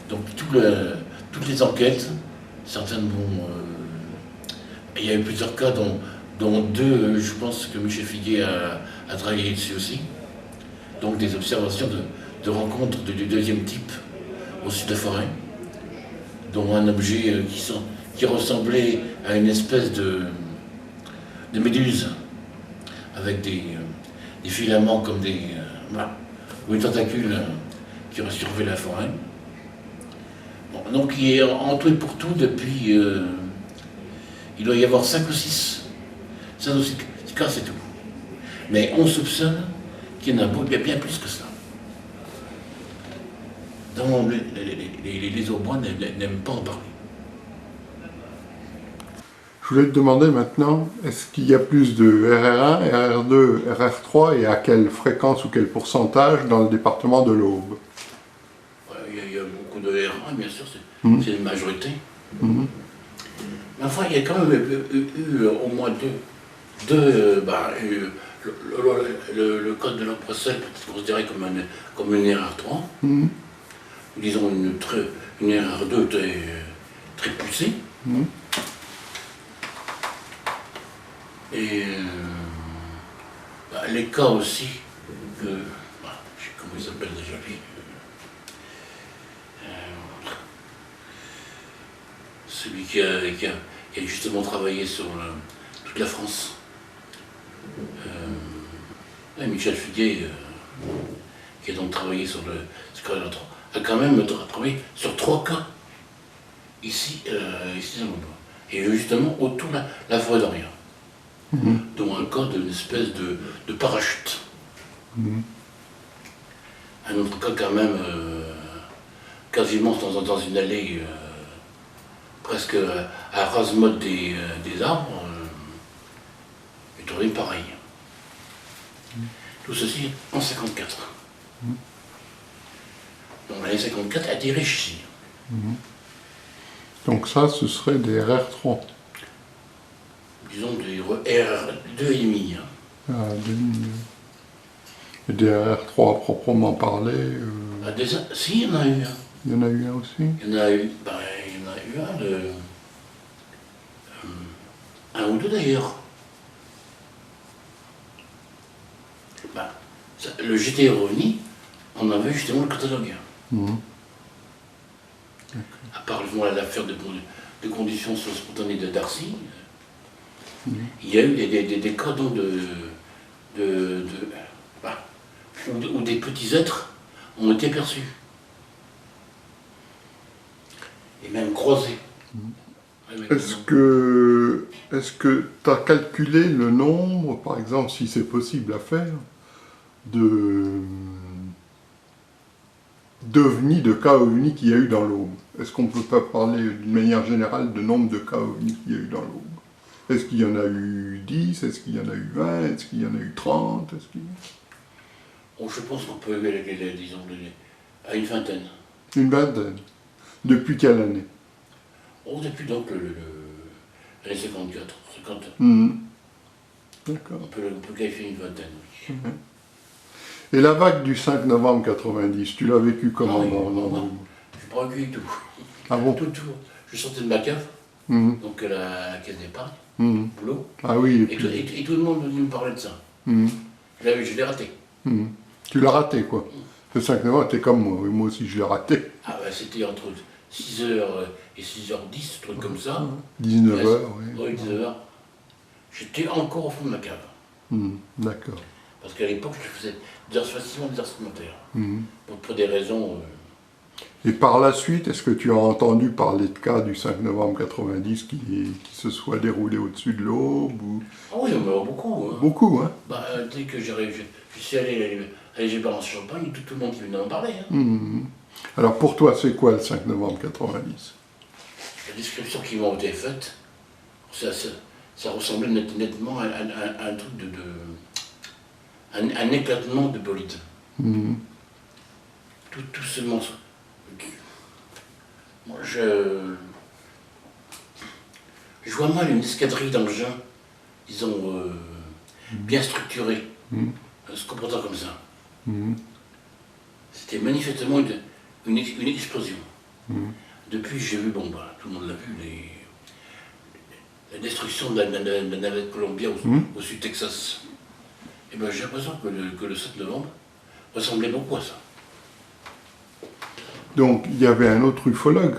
Donc toutes les enquêtes, certaines il y a eu plusieurs cas, dont 2, je pense que Michel Figuet a travaillé dessus aussi. Donc des observations de rencontres du deuxième type au sud de la forêt, dont un objet qui ressemblait à une espèce de méduse, avec des filaments comme ou des tentacules qui auraient survolé la forêt. Bon, donc il est en tout et pour tout depuis il doit y avoir 5 ou 6. Ça aussi, c'est tout. Mais on soupçonne qu'il y en a bien plus que ça. Donc les Aubois n'aiment pas en parler. Je voulais te demander maintenant, est-ce qu'il y a plus de RR1, RR2, RR3 et à quelle fréquence ou quel pourcentage dans le département de l'Aube? Il y a beaucoup de R1, bien sûr, c'est une majorité. Mais enfin, il y a quand même eu au moins le code de l'Ambressel peut être considéré comme une RR3. Disons une RR2 très poussée. Et les cas aussi, je sais comment il s'appelle déjà lui. Celui qui a justement travaillé sur toute la France. Michel Fuguet, qui a donc travaillé sur le Scolaire 3, a quand même travaillé sur 3 cas ici dans le bois. Et justement autour de la forêt d'Orient. Dont un cas d'une espèce de parachute. Un autre cas quand même, quasiment dans une allée presque à rase-mode des arbres, et tourné pareil. Tout ceci en 54. Donc l'année 54 a été riche ici. Donc ça, ce serait des RR3. Disons des R2,5. Ah, des RR3 proprement parlé. Si, il y en a eu un. Il y en a eu un aussi. Il y en a eu un ou deux d'ailleurs. Le GT Revenu, on avait justement le catalogue. À part l'affaire de conditions spontanées de Darcy, il y a eu des cas donc où des petits êtres ont été perçus. Et même croisés. Est-ce que tu as calculé le nombre, par exemple, si c'est possible à faire, d'ovnis, de cas ovnis qu'il y a eu dans l'Aube? Est-ce qu'on ne peut pas parler d'une manière générale de nombre de cas ovnis qu'il y a eu dans l'Aube? Est-ce qu'il y en a eu 10? Est-ce qu'il y en a eu 20? Est-ce qu'il y en a eu 30? Je pense qu'on peut disons, à une vingtaine. Une vingtaine. Depuis quelle année? Depuis donc l'année 54, 50. D'accord. On peut qualifier une vingtaine, oui. Et la vague du 5 novembre 90, tu l'as vécu comment dans l'Aube? Je n'ai pas vécu tout. Ah bon? Tout. Je sortais de ma cave, donc la caisse d'épargne, boulot. Ah oui. Et tout le monde venait me parler de ça. Je l'ai raté. Tu l'as raté, quoi. Le 5 novembre, t'es comme moi. Moi aussi, je l'ai raté. Ah ben, c'était entre 6h et 6h10, truc comme ça. 19h, oui. 19h. J'étais encore au fond de ma cave. D'accord. Parce qu'à l'époque, je faisais facilement des heures supplémentaires. Pour des raisons... Et par la suite, est-ce que tu as entendu parler de cas du 5 novembre 90 qui se soient déroulés au-dessus de l'Aube ou... Ah oui, mais beaucoup. Beaucoup, hein? Dès que je suis allé à l'Égébert-en-Champagne, tout le monde qui venait en parler. Alors pour toi, c'est quoi le 5 novembre 90? La description qui m'a été faite, ça ressemblait nettement à un truc un éclatement de bolide. Tout ce mensonge. Moi, je vois mal une escadrille d'engins, disons, bien structurée, se comportant comme ça. C'était manifestement une explosion. Depuis, j'ai vu, tout le monde l'a vu, la destruction de la navette Columbia au sud Texas. Et j'ai l'impression que le 7 novembre ressemblait beaucoup à ça. Donc, il y avait un autre ufologue,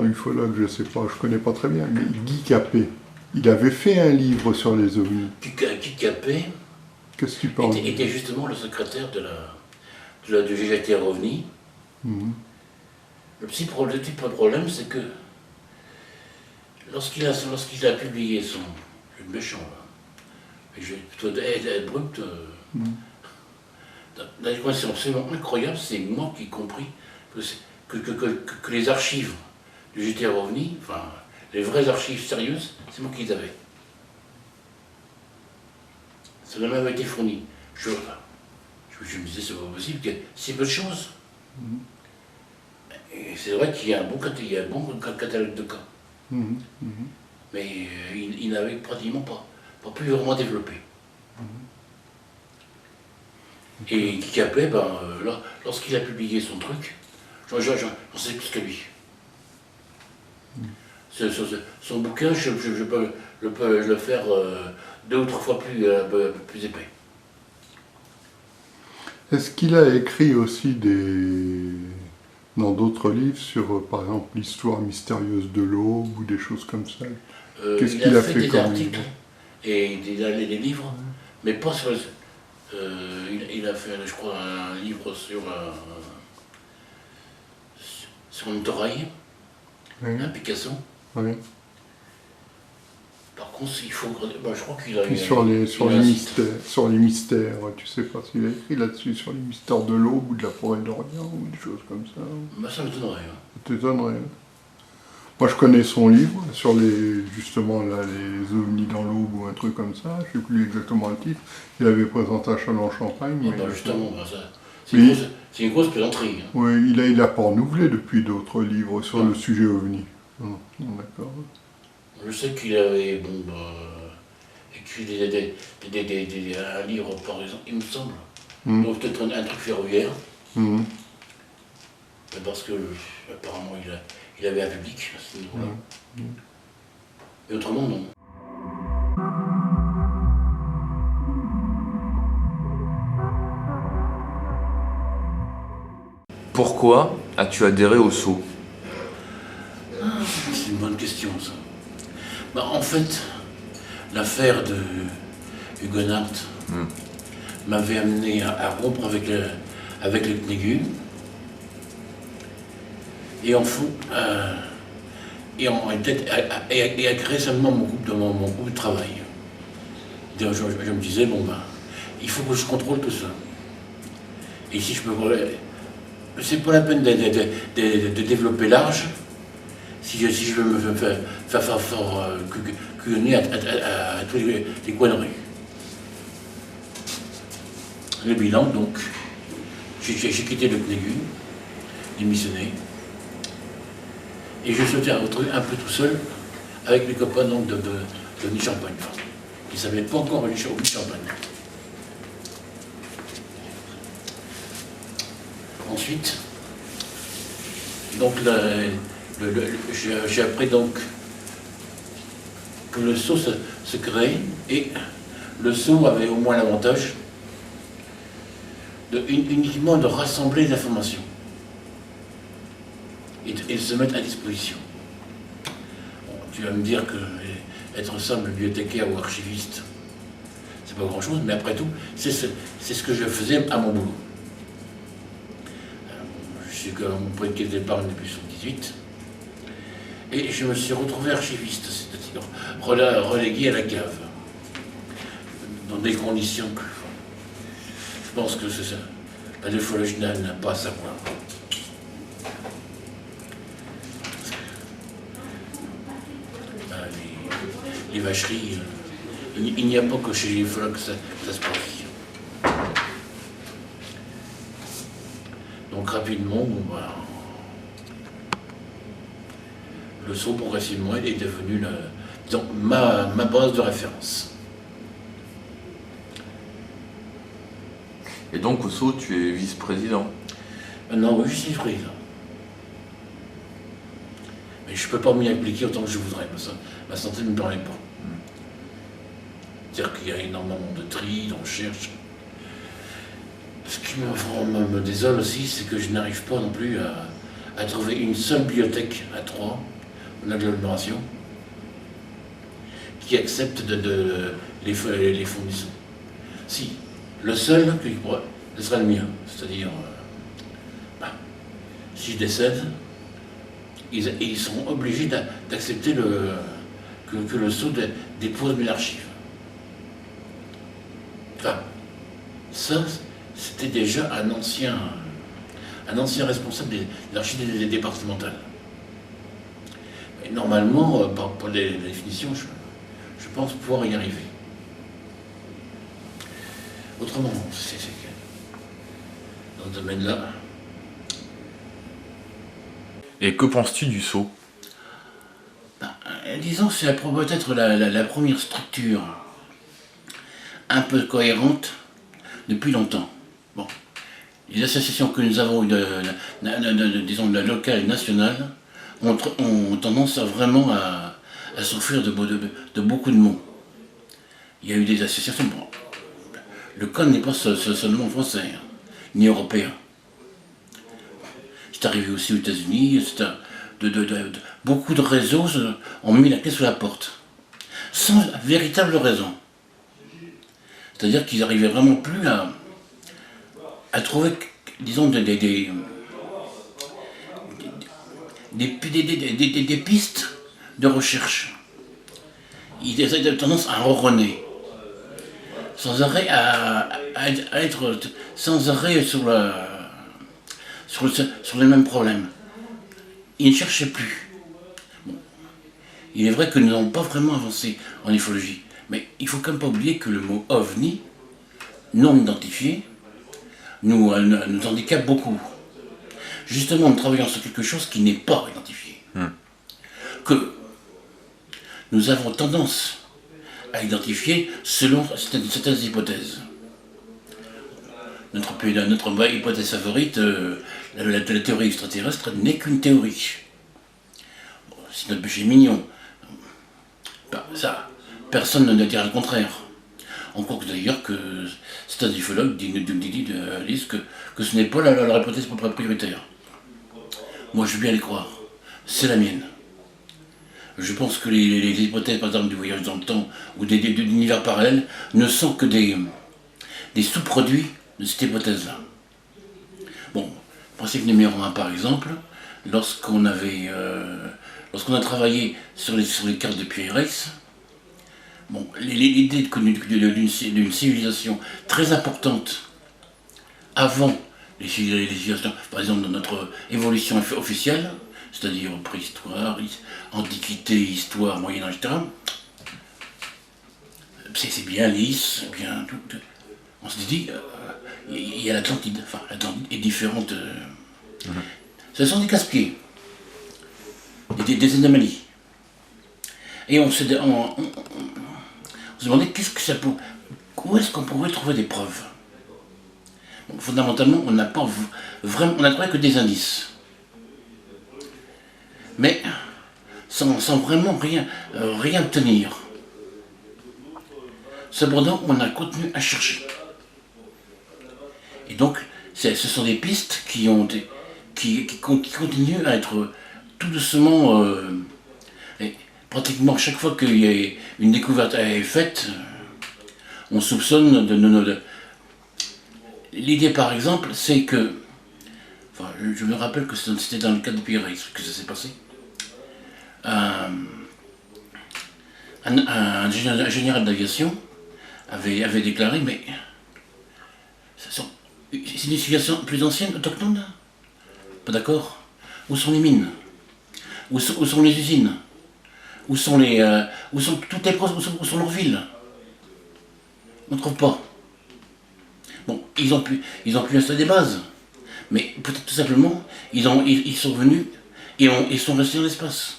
ufologue, je sais pas, je connais pas très bien, mais Guy Capet. Il avait fait un livre sur les ovnis. Guy Capet Qu'est-ce que tu penses? était justement le secrétaire du GGT Revenu. Le petit problème, c'est que lorsqu'il a publié son... Je suis méchant, là. Mais je vais plutôt être brut. Dans les conditions absolument incroyables, c'est moi qui ai compris que les archives du GTR OVNI, enfin, les vraies archives sérieuses, c'est moi qui les avais. Ça n'a même été fourni. Je me disais, c'est pas possible qu'il y ait si peu de choses. Et c'est vrai qu'il y a un bon catalogue de cas. Mais il n'avait pratiquement pas pu vraiment développer. Et qui appelait, là, lorsqu'il a publié son truc, j'en sais plus que lui. Son bouquin, je peux le faire 2 ou 3 fois plus épais. Est-ce qu'il a écrit aussi dans d'autres livres sur, par exemple, l'histoire mystérieuse de l'aube ou des choses comme ça? Qu'est-ce qu'il a fait des comme articles livre? et des livres, mais pas sur... il a fait, je crois, un livre sur une toraille, un Picasso. Oui. Par contre, il faut... je crois qu'il a... Puis sur les mystères, tu sais pas s'il a écrit là-dessus, sur les mystères de l'aube ou de la forêt d'Orient ou des choses comme ça. Ça m'étonnerait. Ça t'étonnerait. Moi, je connais son livre sur justement les ovnis dans l'aube ou un truc comme ça. Je ne sais plus exactement le titre. Il avait présenté à Châlons-Champagne. Justement, c'est une grosse plaisanterie. Oui, il n'a pas renouvelé depuis d'autres livres sur le sujet ovni. Non, d'accord. Je sais qu'il avait écrit un livre, par exemple, il me semble, donc peut-être un truc ferroviaire, parce que apparemment il avait un public à ce niveau-là. Mais autrement, non. Pourquoi as-tu adhéré au Sceau? C'est une bonne question, ça. En fait, l'affaire de Huguenot m'avait amené à rompre avec le CNEGU et en fond, et à créer seulement mon groupe de travail. Je me disais, il faut que je contrôle tout ça. Et si je peux... C'est pas la peine de développer large, si je veux me faire fort cueillir à tous les coins de rue. Le bilan, donc, j'ai quitté le CNEGU, démissionné, et je sautais un peu tout seul avec mes copains donc, de Champagne, qui ne savaient pas encore Champagne. Ensuite, donc j'ai appris donc que le Sceau se créait et le Sceau avait au moins l'avantage uniquement de rassembler les informations et de se mettre à disposition. Tu vas me dire que être simple bibliothécaire ou archiviste, c'est pas grand-chose, mais après tout, c'est ce que je faisais à mon boulot. Je suis comme mon point de caisse d'épargne depuis 1978, et je me suis retrouvé archiviste, c'est-à-dire relégué à la cave, dans des conditions que je pense que la ufologie n'a pas à savoir. Les vacheries, il n'y a pas que chez les ufologues que ça se passe. Donc rapidement, le Sceau progressivement est devenu ma base de référence. Et donc au Sceau, tu es vice-président? Non, oui, je suis vice-président. Mais je ne peux pas m'y impliquer autant que je voudrais, ma santé ne me permet pas. C'est-à-dire qu'il y a énormément de tri, on cherche. Ce qui me désole aussi, c'est que je n'arrive pas non plus à trouver une seule bibliothèque à Troyes, en agglomération, qui accepte les fournisseurs. Si, le seul, ce sera le mien. C'est-à-dire, si je décède, ils sont obligés d'accepter que le sceau dépose mes archives. Enfin, ça, c'était déjà un ancien responsable des archives départementales. Et normalement, par les définitions, je pense pouvoir y arriver. Autrement, dans ce domaine-là. Et que penses-tu du sceau? Disons que c'est peut-être la première structure un peu cohérente depuis longtemps. Bon. Les associations que nous avons, disons, de locales et nationales, ont tendance vraiment à souffrir de beaucoup de maux. Il y a eu des associations. Bon, le code n'est pas seulement français, hein, ni européen. C'est arrivé aussi aux États-Unis. Beaucoup de réseaux ont mis la clé sous la porte, sans véritable raison. C'est-à-dire qu'ils n'arrivaient vraiment plus à trouver, disons, des pistes de recherche. Ils avaient tendance à ronronner, sans arrêt à être sans arrêt sur les mêmes problèmes. Ils ne cherchaient plus. Bon. Il est vrai que nous n'avons pas vraiment avancé en ufologie, mais il ne faut quand même pas oublier que le mot ovni, non identifié, nous handicape beaucoup. Justement, en travaillant sur quelque chose qui n'est pas identifié. Que nous avons tendance à identifier selon certaines hypothèses. Notre hypothèse favorite, la théorie extraterrestre, n'est qu'une théorie. Bon, c'est notre péché mignon. Ben, ça, personne ne dira le contraire. Encore que d'ailleurs que certains ufologues disent que ce n'est pas leur hypothèse prioritaire. Moi, je veux bien les croire. C'est la mienne. Je pense que les hypothèses, par exemple, du voyage dans le temps ou d'univers parallèles ne sont que des sous-produits de cette hypothèse-là. Bon, principe numéro 1, par exemple, lorsqu'on a travaillé sur les cartes de Pérez, bon, l'idée d'une civilisation très importante avant les civilisations, par exemple dans notre évolution officielle, c'est-à-dire préhistoire, antiquité, histoire, Moyen-Âge, etc., c'est bien lisse, bien tout. On se dit, il y a l'Atlantide, enfin l'Atlantide est différente. Ce sont des casse-pieds, des anomalies. Et on se demandait qu'est-ce que ça peut. Où est-ce qu'on pourrait trouver des preuves? Bon, fondamentalement, on n'a pas vraiment, on n'a trouvé que des indices. Mais sans vraiment rien tenir. Cependant, on a continué à chercher. Et donc, ce sont des pistes qui continuent à être tout doucement, et pratiquement chaque fois qu'il y a une découverte est faite, on soupçonne de. L'idée, par exemple, c'est que, enfin, je me rappelle que c'était dans le cas de Pérez que ça s'est passé. Un général d'aviation avait déclaré, mais c'est une civilisation plus ancienne, autochtone? Pas d'accord. Où sont les mines? Où sont les usines? Où sont toutes les proches? Où sont leurs villes? On ne trouve pas. Bon, ils ont pu installer des bases, mais peut-être tout simplement, ils sont venus et sont restés dans l'espace,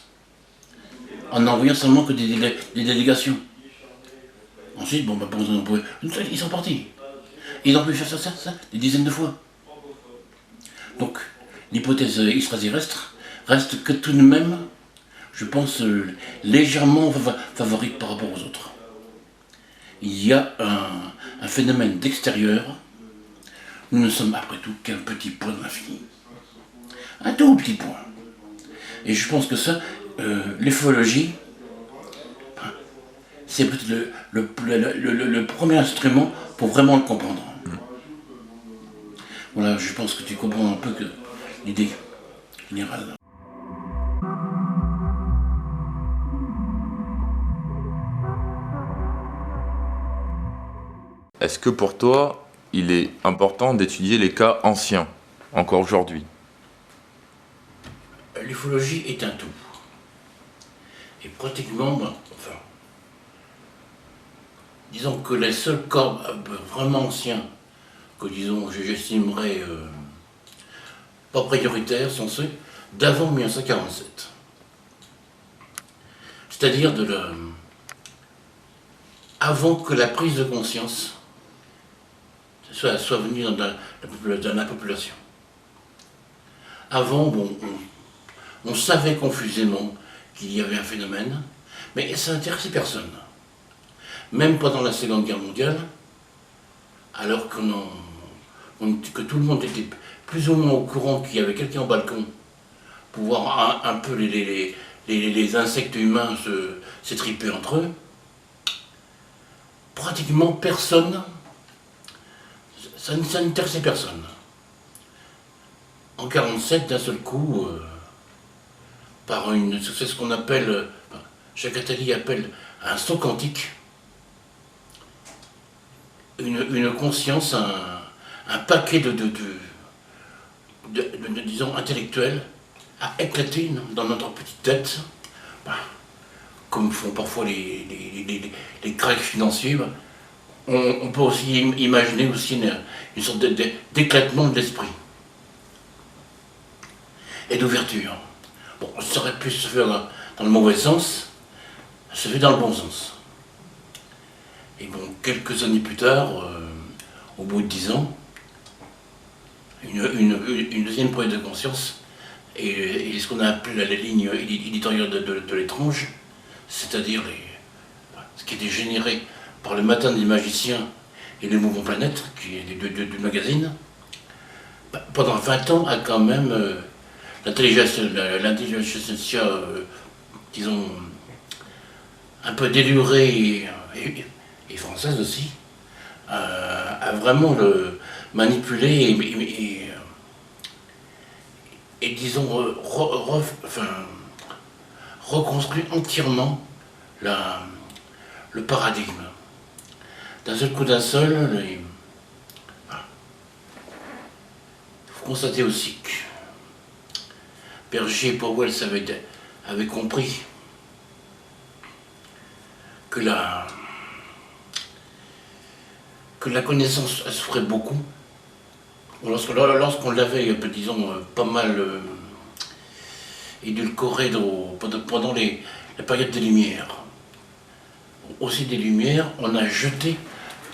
en n'envoyant seulement que des délégations. Ensuite, bon, bah, ils sont partis. Ils ont pu faire ça des dizaines de fois. Donc, l'hypothèse extraterrestre reste que tout de même, je pense, légèrement favorite par rapport aux autres. Il y a un phénomène d'extérieur. Nous ne sommes après tout qu'un petit point de l'infini. Un tout petit point. Et je pense que ça, l'ufologie, c'est peut-être le premier instrument pour vraiment le comprendre. Voilà, je pense que tu comprends un peu l'idée générale. est-ce que pour toi, il est important d'étudier les cas anciens, encore aujourd'hui? L'ufologie est un tout. Et pratiquement, disons que les seuls cas vraiment anciens que, disons, j'estimerais pas prioritaires sont ceux d'avant 1947. C'est-à-dire avant que la prise de conscience soit venue dans la population. Avant, on savait confusément qu'il y avait un phénomène, mais ça n'intéressait personne. Même pendant la Seconde Guerre mondiale, alors que tout le monde était plus ou moins au courant qu'il y avait quelqu'un au balcon pour voir un peu les insectes humains s'étriper entre eux, pratiquement personne, ça n'intéressait personne. En 1947, d'un seul coup, c'est ce qu'on appelle, Jacques Attali appelle un saut quantique, une conscience, un paquet disons, intellectuel a éclaté dans notre petite tête, comme font parfois les cracks financiers. On peut aussi imaginer aussi une sorte d'éclatement de l'esprit et d'ouverture. Bon, ça aurait pu se faire dans le mauvais sens, ça se fait dans le bon sens. Et bon, quelques années plus tard, au bout de 10 ans, une deuxième prise de conscience, et ce qu'on a appelé la ligne éditoriale de l'étrange, c'est-à-dire ce qui était généré par le Matin des magiciens et le Mouvement Planète, qui est du magazine, pendant 20 ans a quand même l'intelligence, disons, un peu délurée et française aussi, a vraiment manipulé et disons, reconstruit entièrement le paradigme. D'un seul coup, il faut constater aussi que Berger et Powell avaient compris que la connaissance souffrait beaucoup. Lorsqu'on l'avait, disons, pas mal édulcoré pendant la période des Lumières, aussi des Lumières, on a jeté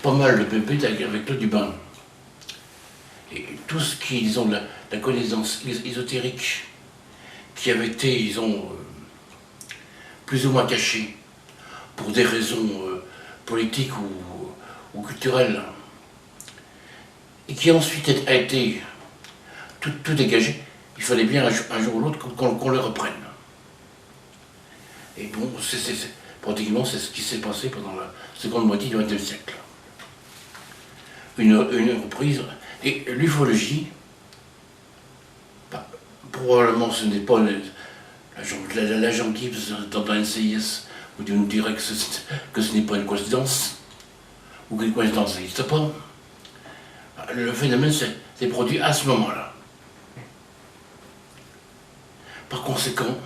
pas mal de bébés avec l'eau du bain. Et tout ce qui, disons, la connaissance ésotérique qui avait été, disons, plus ou moins cachée pour des raisons politiques ou culturelles, et qui ensuite a été tout dégagé, il fallait bien un jour ou l'autre qu'on le reprenne. Et bon, pratiquement c'est ce qui s'est passé pendant la seconde moitié du XXe siècle. Une reprise. Et l'ufologie, probablement ce n'est pas l'agent Gibbs dans un NCIS où on nous dirait que ce n'est pas une coïncidence, ou qu'une coïncidence n'existe pas. Le phénomène s'est produit à ce moment-là. Par conséquent,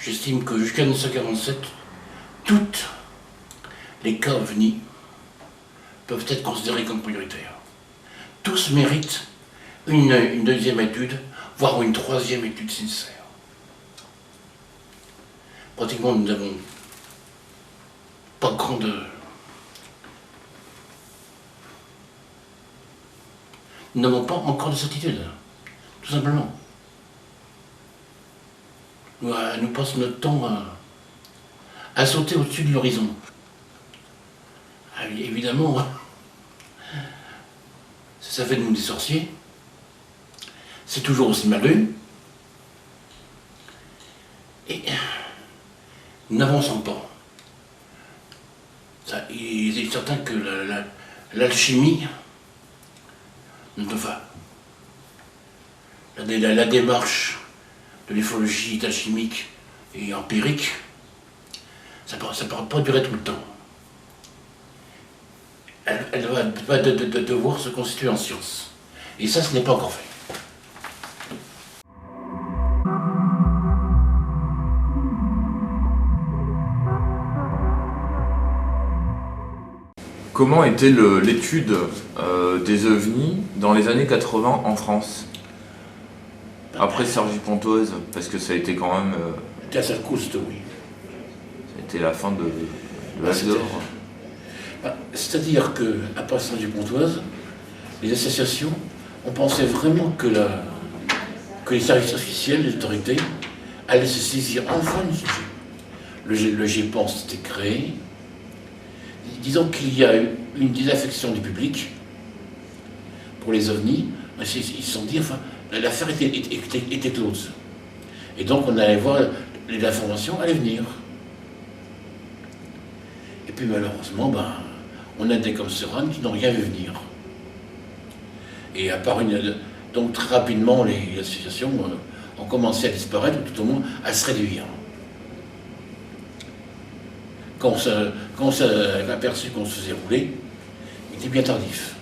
j'estime que jusqu'à 1947, toutes les cas ovnis peuvent être considérés comme prioritaires. Tous méritent une deuxième étude, voire une troisième étude sincère. Pratiquement, nous n'avons pas grande... Nous n'avons pas encore de certitude, tout simplement. Nous passons notre temps à sauter au-dessus de l'horizon. Évidemment, ça fait de nous des sorciers. C'est toujours aussi mal vu. Et nous n'avançons pas. Il est certain que l'alchimie la démarche de l'ufologie alchimique et empirique, ça ne pourra pas durer tout le temps. elle va devoir se constituer en science. Et ça, ce n'est pas encore fait. Comment était l'étude des ovnis dans les années 80 en France? Après Cergy-Pontoise, parce que ça a été quand même... C'était assez costaud, oui. ça a été la fin de l'âge d'or. C'est-à-dire qu'après Cergy-Pontoise, les associations, on pensait vraiment que les services officiels, les autorités, allaient se saisir enfin du sujet. Le GEPAN s'était créé. Disons qu'il y a eu une désaffection du public pour les ovnis. Ils se sont dit, enfin, l'affaire était close. Et donc on allait voir, les informations allaient venir. Et puis malheureusement, on a des comme Seran qui n'ont rien vu venir. Et à part donc très rapidement, les associations ont commencé à disparaître, ou tout au moins à se réduire. Quand on s'est aperçu qu'on se faisait rouler, il était bien tardif.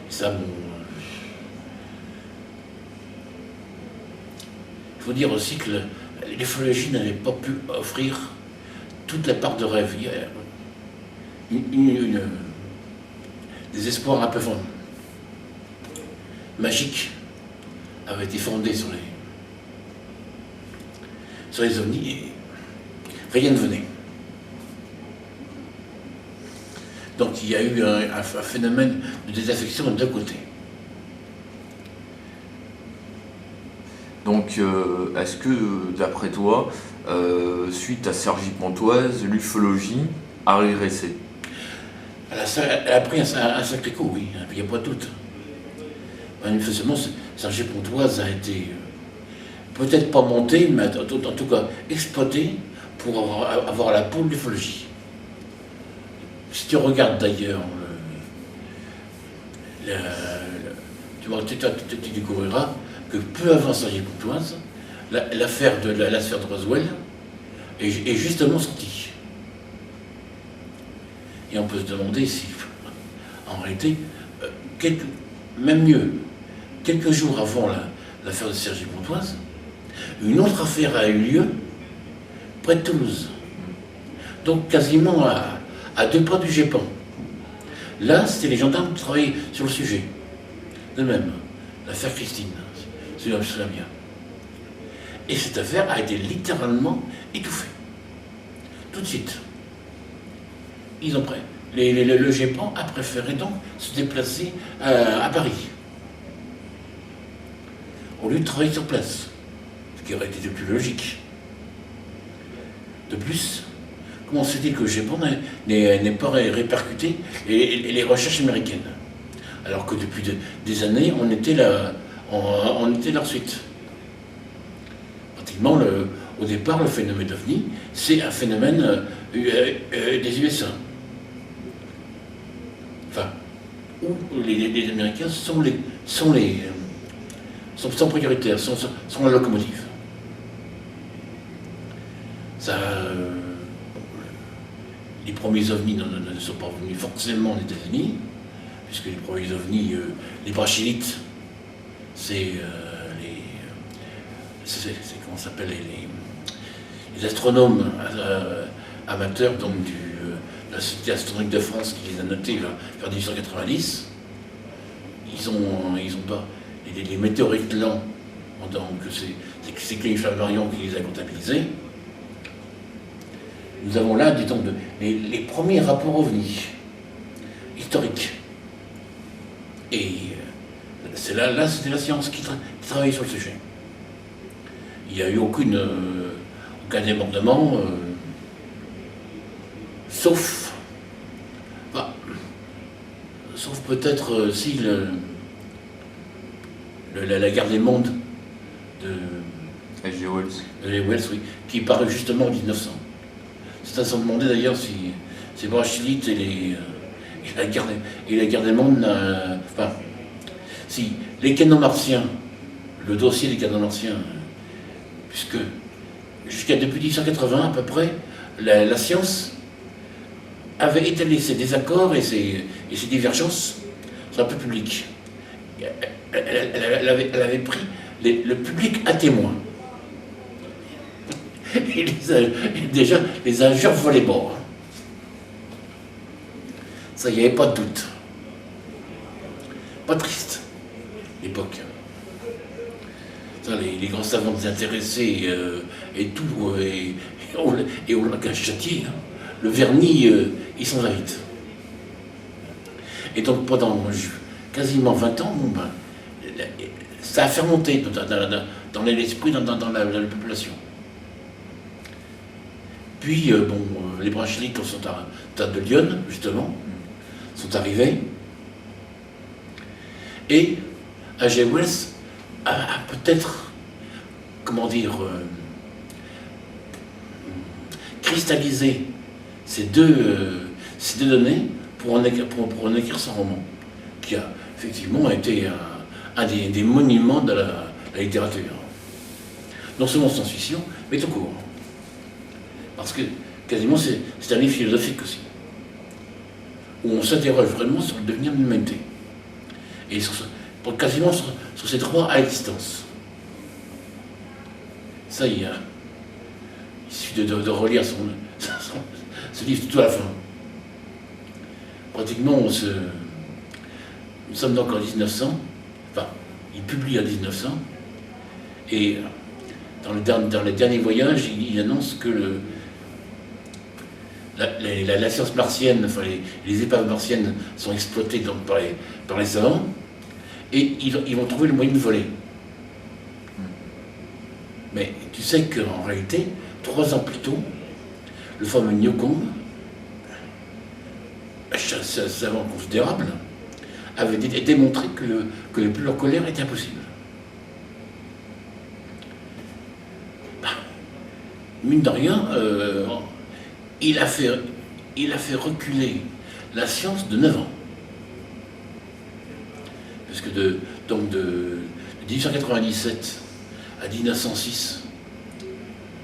Et ça, il faut dire aussi que l'ufologie n'avait pas pu offrir toute la part de rêve. Il y a des espoirs un peu magiques avaient été fondés sur les ovnis et rien ne venait. Donc il y a eu un phénomène de désaffection de deux côtés. Donc, est-ce que, d'après toi, suite à Cergy-Pontoise, l'ufologie a régressé? Elle a pris un sacré coup, oui, il n'y a pas de doute. Manifestement, Cergy-Pontoise a été peut-être pas monté, mais en tout cas exploité pour avoir la peau de l'ufologie. Si tu regardes d'ailleurs, tu découvriras que peu avant Cergy-Pontoise, l'affaire de la sphère de Roswell est justement sortie. Et on peut se demander si, en réalité, même mieux, quelques jours avant l'affaire de Cergy-Pontoise, une autre affaire a eu lieu près de Toulouse. Donc quasiment à 2 pas du GEPAN. Là, c'était les gendarmes qui travaillaient sur le sujet. De même, l'affaire Christine, si je me souviens bien. Et cette affaire a été littéralement étouffée. Tout de suite. Ils ont le GEPAN a préféré donc se déplacer à Paris, au lieu de travailler sur place, ce qui aurait été le plus logique. De plus, comment se dit que le GEPAN n'est pas répercuté les recherches américaines, alors que depuis des années, on était leur suite. Pratiquement, au départ, le phénomène OVNI, c'est un phénomène des USA. Enfin, où les Américains sont prioritaires, sont la locomotive. Ça, les premiers ovnis ne sont pas venus forcément aux États-Unis, puisque les premiers ovnis, les brachilites, c'est comment ça s'appelle, les astronomes amateurs donc de la Société astronomique de France qui les a notés vers 1890. Ils ont pas les météorites lents, donc c'est Clément Flammarion qui les a comptabilisés. Nous avons là, disons, les premiers rapports ovnis historiques. Et c'était la science qui travaillait sur le sujet. Il n'y a eu aucun débordement, sauf peut-être si la guerre des mondes de H.G. Wells, oui, qui parut justement en 1900. C'est à se demander d'ailleurs si ces brachilites et la guerre des mondes, si les canons martiens, le dossier des canons martiens, puisque depuis 1880 à peu près, la science avait étalé ses désaccords et ses divergences sur un peu public. Elle avait pris le public à témoin. Et déjà, les injures volaient bord. Ça, il n'y avait pas de doute. Pas triste, l'époque. Ça, les grands savants désintéressés et tout, et on l'a qu'à châtier. Hein. Le vernis, ils s'en va vite. Et donc, pendant quasiment 20 ans, bon, ben, ça a fermenté dans l'esprit, dans la population. Puis, les branchieliques sont à de Lyon, justement, sont arrivés. Et H.G. Wells a peut-être, comment dire, cristallisé ces deux données pour en écrire son roman, qui a effectivement été un des monuments de la littérature. Non seulement sans fiction, mais tout court. Parce que quasiment c'est un livre philosophique aussi, où on s'interroge vraiment sur le devenir de l'humanité. Et quasiment sur ces trois à distance. Ça, il suffit de relire ce livre tout à la fin. Pratiquement, nous sommes donc en 1900, enfin, il publie en 1900, et dans les derniers voyages, il annonce que la science martienne, enfin les épaves martiennes sont exploitées donc par les savants, et ils vont trouver le moyen de voler. Mais tu sais qu'en réalité, 3 ans plus tôt, le fameux Newcomb, un savant considérable, avait démontré que le plus en colère était impossible. Mine de rien, il a fait reculer la science de 9 ans. Parce que de 1897 à 1906,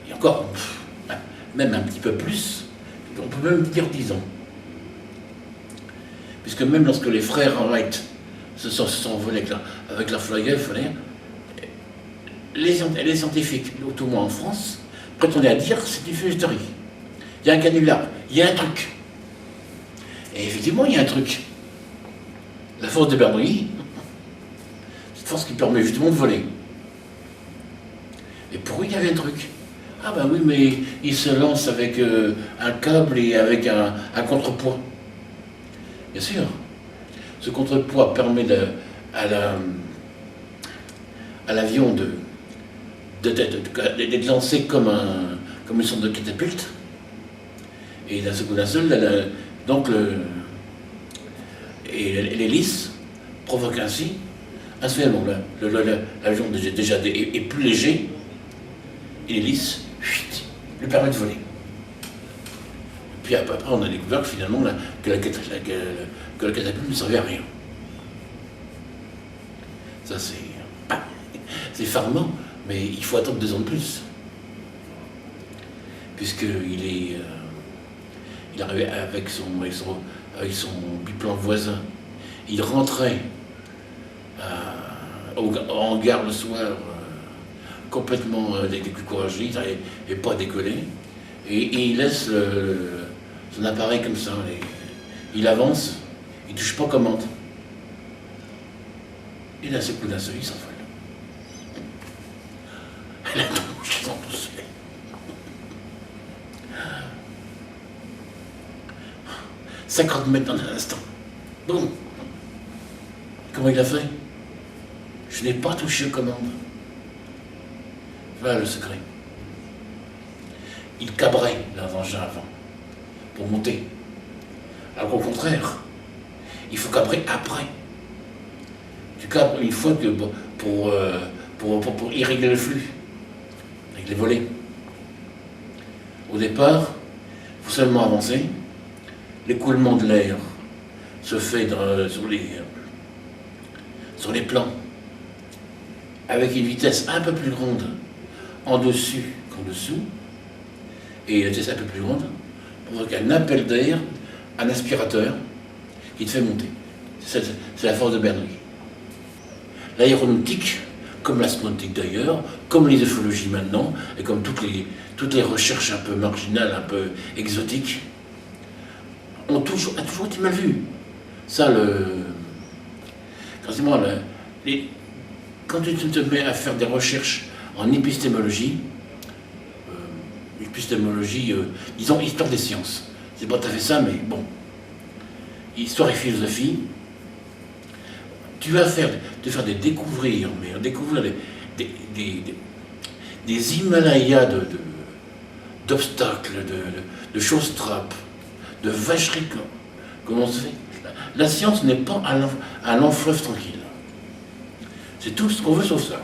et encore, même un petit peu plus, on peut même dire 10 ans. Puisque même lorsque les frères Wright se sont envolés avec la Flyer, les scientifiques, tout au moins en France, prétendaient à dire que c'est une fumisterie. Il y a un canular, il y a un truc. Et effectivement, il y a un truc. La force de Bernoulli, cette force qui permet justement de voler. Et pour eux, il y avait un truc. Ah ben oui, mais il se lance avec un câble et avec un contrepoids. Bien sûr. Ce contrepoids permet à l'avion d'être lancé comme une sorte de catapulte. Et d'un seul, donc l'hélice provoque ainsi, instantanément, l'avion déjà est plus léger, et l'hélice lui permet de voler. Puis après, on a découvert que finalement, que la catapulte ne servait à rien. Ça, c'est farmant, mais il faut attendre 2 ans de plus. Puisqu'il est arrivé avec son biplan voisin. Il rentrait en hangar le soir, complètement découragé, il n'arrivait pas à décoller. Et il laisse son appareil comme ça. Il avance, il ne touche pas commande. Et d'un seul coup, il s'envole. Elle a touché sans pousser. 50 mètres dans un instant. Boum. Comment il a fait? Je n'ai pas touché aux commandes. Voilà le secret. Il cabrait l'engin avant pour monter. Alors qu'au contraire, il faut cabrer après. Tu cabres une fois que pour irriguer le flux, avec les volets. Au départ, il faut seulement avancer. L'écoulement de l'air se fait sur les plans avec une vitesse un peu plus grande en dessus qu'en dessous. et la tête un peu plus grande, provoque un appel d'air, un aspirateur qui te fait monter. C'est la force de Bernoulli. L'aéronautique, comme l'astronautique d'ailleurs, comme les ufologies maintenant, et comme toutes les recherches un peu marginales, un peu exotiques, a toujours été mal vu. Ça, quand tu te mets à faire des recherches en épistémologie, disons histoire des sciences, c'est pas tout à fait ça, mais bon, histoire et philosophie, tu vas faire découvrir des Himalayas d'obstacles, de choses-trappes, de vacheries. Comment on se fait? La science n'est pas un long fleuve tranquille. C'est tout ce qu'on veut sauf ça.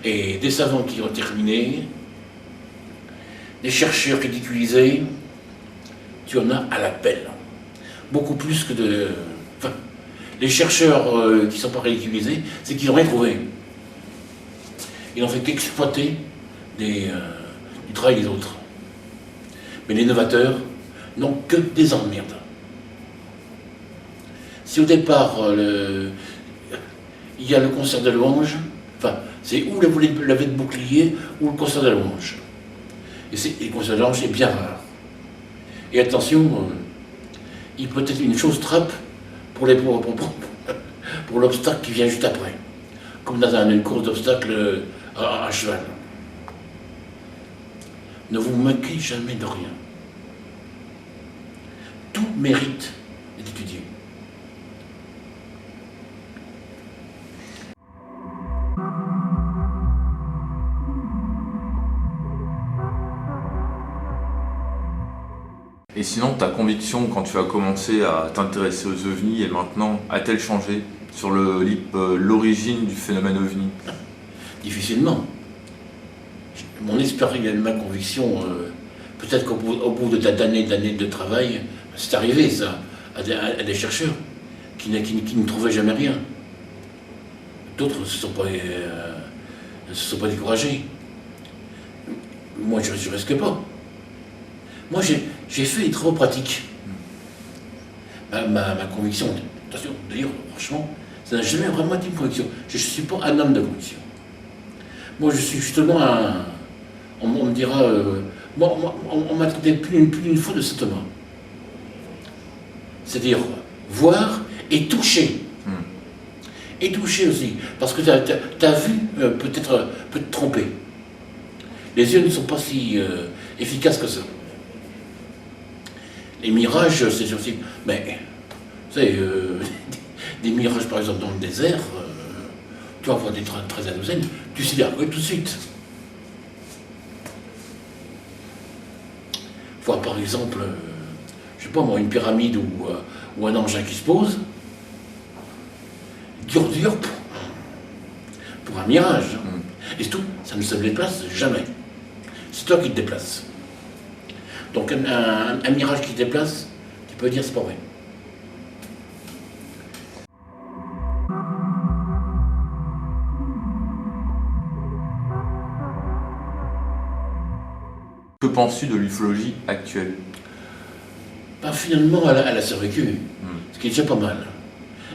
Et des savants qui ont terminé, des chercheurs ridiculisés, tu en as à la pelle. Beaucoup plus que de... Enfin, les chercheurs qui ne sont pas ridiculisés, c'est qu'ils n'ont rien trouvé. Ils n'ont fait qu'exploiter du travail des autres. Mais les novateurs n'ont que des emmerdes. Si au départ, il y a le concert de louange, enfin, c'est ou la levée de bouclier ou le concert de louange. Et le concert de louange est bien rare. Et attention, il peut être une chose trappe pour l'obstacle qui vient juste après. Comme dans une course d'obstacles à cheval. Ne vous moquez jamais de rien. Tout mérite d'être étudié. Et sinon, ta conviction quand tu as commencé à t'intéresser aux ovnis et maintenant, a-t-elle changé sur l'origine du phénomène ovni? Difficilement. Mon expérience, ma conviction, peut-être qu'au bout d'années de travail, c'est arrivé ça, à des chercheurs qui ne trouvaient jamais rien. D'autres ne se sont pas découragés. Moi, je ne risque pas. Moi, j'ai fait des travaux pratiques. Ma conviction, attention, d'ailleurs, franchement, ça n'a jamais vraiment été une conviction. Je ne suis pas un homme de conviction. Moi, je suis justement on me dira... on m'a traité plus d'une fois de saint Thomas. C'est-à-dire voir et toucher. Et toucher aussi. Parce que tu as vu peut-être peut te tromper. Les yeux ne sont pas si efficaces que ça. Les mirages, c'est aussi... Mais, vous savez, des mirages, par exemple, dans le désert, tu vas voir des trains très anodins, tu sais bien, oui, tout de suite. Voir, par exemple, je sais pas moi, une pyramide ou un engin qui se pose, dur pour un mirage. Et tout, ça ne se déplace jamais. C'est toi qui te déplaces. Donc un mirage qui se déplace, tu peux dire c'est pas vrai. Que penses-tu de l'ufologie actuelle? Ben, finalement, elle a survécu, ce qui est déjà pas mal.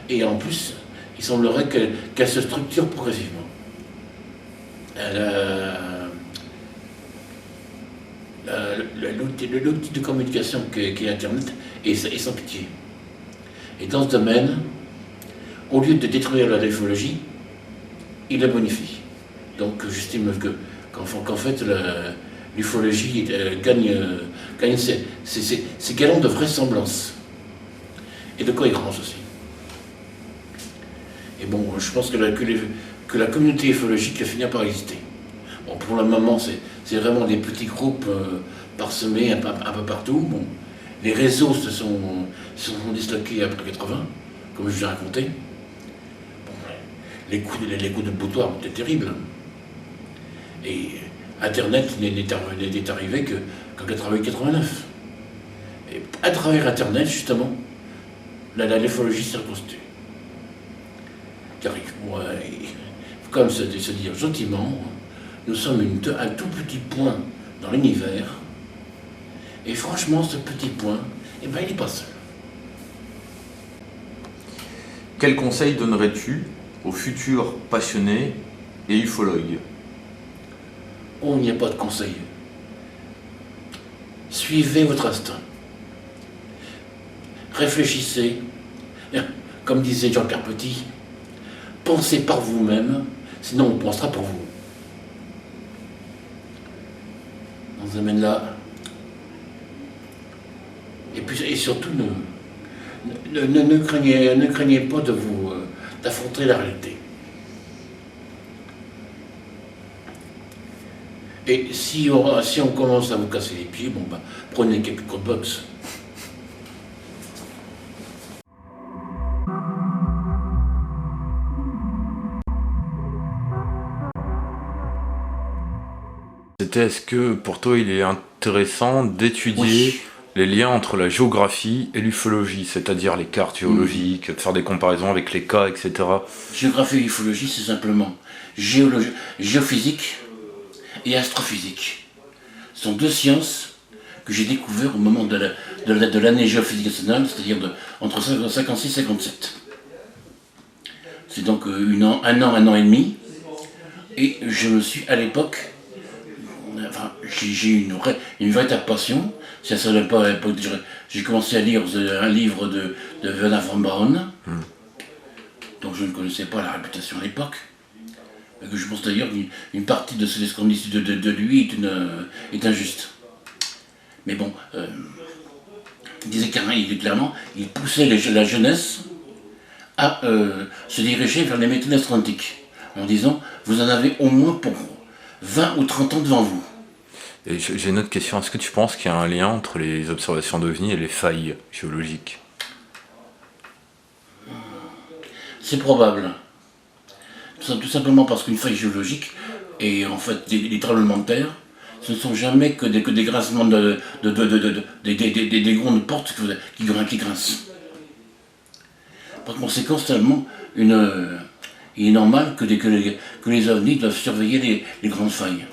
Et en plus, il semblerait qu'elle se structure progressivement. L'outil de communication qu'est Internet est sans pitié. Et dans ce domaine, au lieu de détruire la ufologie, il la bonifie. Donc j'estime qu'en fait, l'ufologie gagne ses galons de vraisemblance et de cohérence aussi. Et bon, je pense que la communauté ufologique va finir par exister. Bon, pour le moment, c'est vraiment des petits groupes parsemés un peu partout. Bon, les réseaux se sont disloqués après 80, comme je vous ai raconté. Bon, les coups de boutoir ont été terribles. Et Internet n'est arrivé qu'en 88-89. Et à travers Internet, justement, l'ufologie s'est reconstituée. Car il faut comme se dire gentiment, nous sommes un tout petit point dans l'univers, Et franchement, ce petit point, eh ben, il n'est pas seul. Quel conseil donnerais-tu aux futurs passionnés et ufologues? Oh, il n'y a pas de conseil. Suivez votre instinct. Réfléchissez. Comme disait Jean-Pierre Petit, pensez par vous-même, sinon on pensera pour vous. Dans ce domaine-là. Et surtout, ne craignez pas d'affronter la réalité. Et si on commence à vous casser les pieds, bon bah, prenez quelques coups de boxe. C'était, est-ce que pour toi il est intéressant d'étudier Oui. les liens entre la géographie et l'ufologie, c'est-à-dire les cartes géologiques, de faire des comparaisons avec les cas, etc. Géographie et ufologie, c'est simplement géophysique et astrophysique. Ce sont deux sciences que j'ai découvertes au moment de l'année géophysique nationale, c'est-à-dire entre 56 et 57. C'est donc un an et demi. Et je me suis, à l'époque, j'ai eu une véritable passion. C'est à cette époque, j'ai commencé à lire un livre de Werner von Braun, dont je ne connaissais pas la réputation à l'époque. Que je pense d'ailleurs qu'une partie de ce qu'on dit de lui est injuste. Mais bon, il disait clairement, il poussait la jeunesse à se diriger vers les méthodes astronautique, en disant, vous en avez au moins pour 20 ou 30 ans devant vous. Et j'ai une autre question, est-ce que tu penses qu'il y a un lien entre les observations d'OVNI et les failles géologiques? C'est probable. Tout simplement parce qu'une faille géologique et en fait des tremblements de terre, ce ne sont jamais que des grincements des gonds de porte qui grincent. Par conséquent, seulement il est normal que les ovnis doivent surveiller les grandes failles.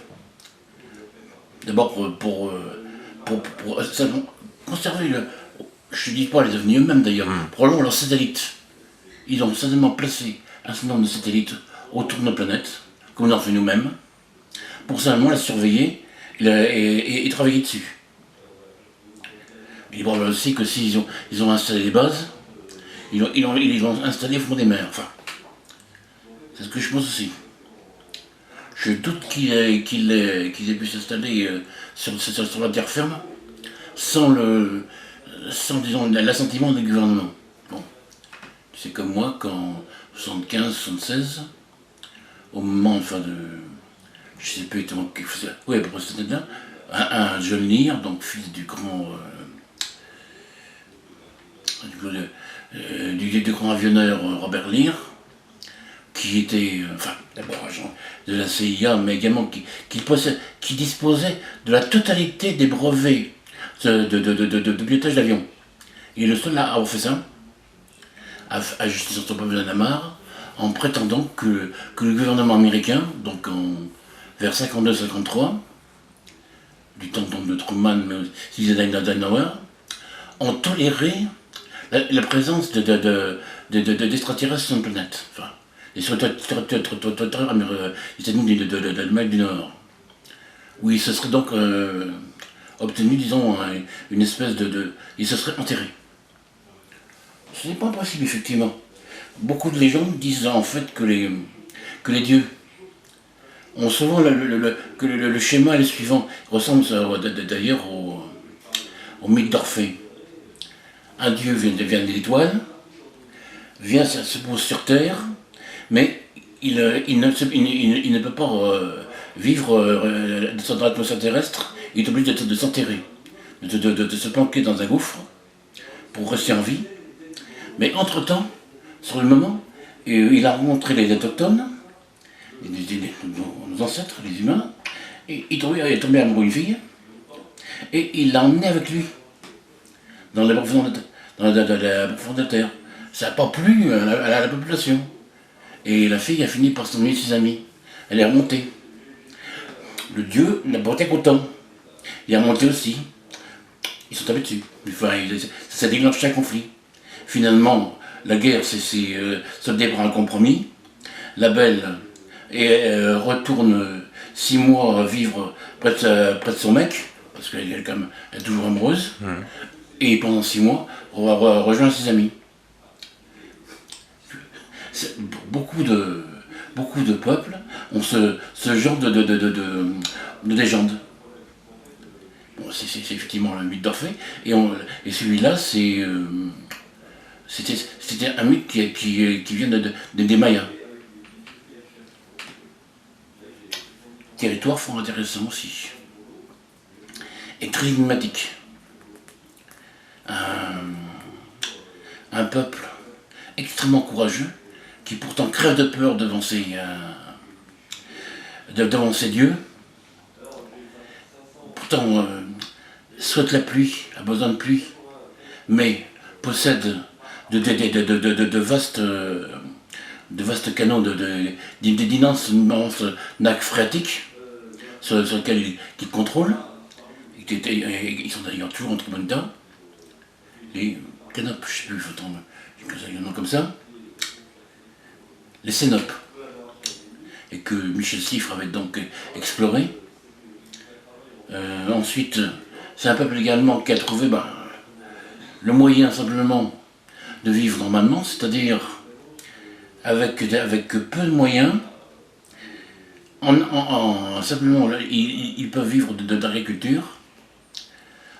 D'abord pour conserver je ne dis pas les ovnis eux-mêmes d'ailleurs, probablement leurs satellites. Ils ont certainement placé un certain nombre de satellites autour de nos planètes, comme on en fait nous-mêmes, pour simplement la surveiller et travailler dessus. Il est probable aussi que s'ils ont installé des bases, ils l'ont installé au fond des mers. Enfin, c'est ce que je pense aussi. Je doute qu'ils aient pu s'installer sur la terre ferme sans disons, l'assentiment du gouvernement. Bon. C'est comme moi qu'en 75-76, au moment je sais plus exactement, oui, à peu près cette année-là, un jeune Lear, donc fils du grand du grand avionneur Robert Lear, qui était, d'abord agent de la CIA, mais également qui disposait de la totalité des brevets de pilotage d'avion. Il est le seul à avoir fait ça, à justice son peuple d'Anamar, en prétendant que le gouvernement américain, donc vers 52-53, du temps de Truman, mais aussi d'Eisenhower, ont toléré la présence d'extraterrestres sur une planète. Enfin, et sur le territoire de l'Amérique du Nord, où il se serait donc obtenu, disons, une espèce il se serait enterré. Ce n'est pas impossible, effectivement. Beaucoup de légendes disent en fait que les dieux ont souvent que le schéma est le suivant. Il ressemble d'ailleurs au mythe d'Orphée. Un dieu vient de l'étoile, se pose sur Terre, mais il ne peut pas vivre dans l'atmosphère terrestre, il est obligé de s'enterrer, de se planquer dans un gouffre pour rester en vie. Mais entre-temps, sur le moment, il a rencontré les autochtones, nos ancêtres, les humains, et il est tombé amoureux d'une fille, et il l'a emmené avec lui dans la profondeur de la terre. Ça n'a pas plu à la population. Et la fille a fini par s'ennuyer de ses amis. Elle est remontée. Le dieu n'a pas été content. Il est remonté aussi. ils sont tapés dessus. Enfin, ça déclenche un conflit. Finalement, la guerre se débrouille par un compromis. La belle retourne 6 mois vivre près de son mec, parce qu'elle est toujours amoureuse, et pendant 6 mois, rejoint ses amis. Beaucoup de peuples ont ce genre de légende. Bon, c'est effectivement le mythe d'Orphée, et celui-là, c'était un mythe qui vient des Mayas. Territoire fort intéressant aussi, et très énigmatique. Un peuple extrêmement courageux, qui pourtant crève de peur devant ses dieux, pourtant souhaite la pluie, a besoin de pluie, mais possède de vastes canaux, d'immenses nappes phréatiques sur lesquels ils contrôlent. Ils sont d'ailleurs toujours en très bon état. Les canopes, je ne sais plus, il y en a comme ça. Les cénopes, et que Michel Siffre avait donc exploré. Ensuite, c'est un peuple également qui a trouvé le moyen simplement de vivre normalement, c'est-à-dire avec peu de moyens. Simplement, ils peuvent vivre de l'agriculture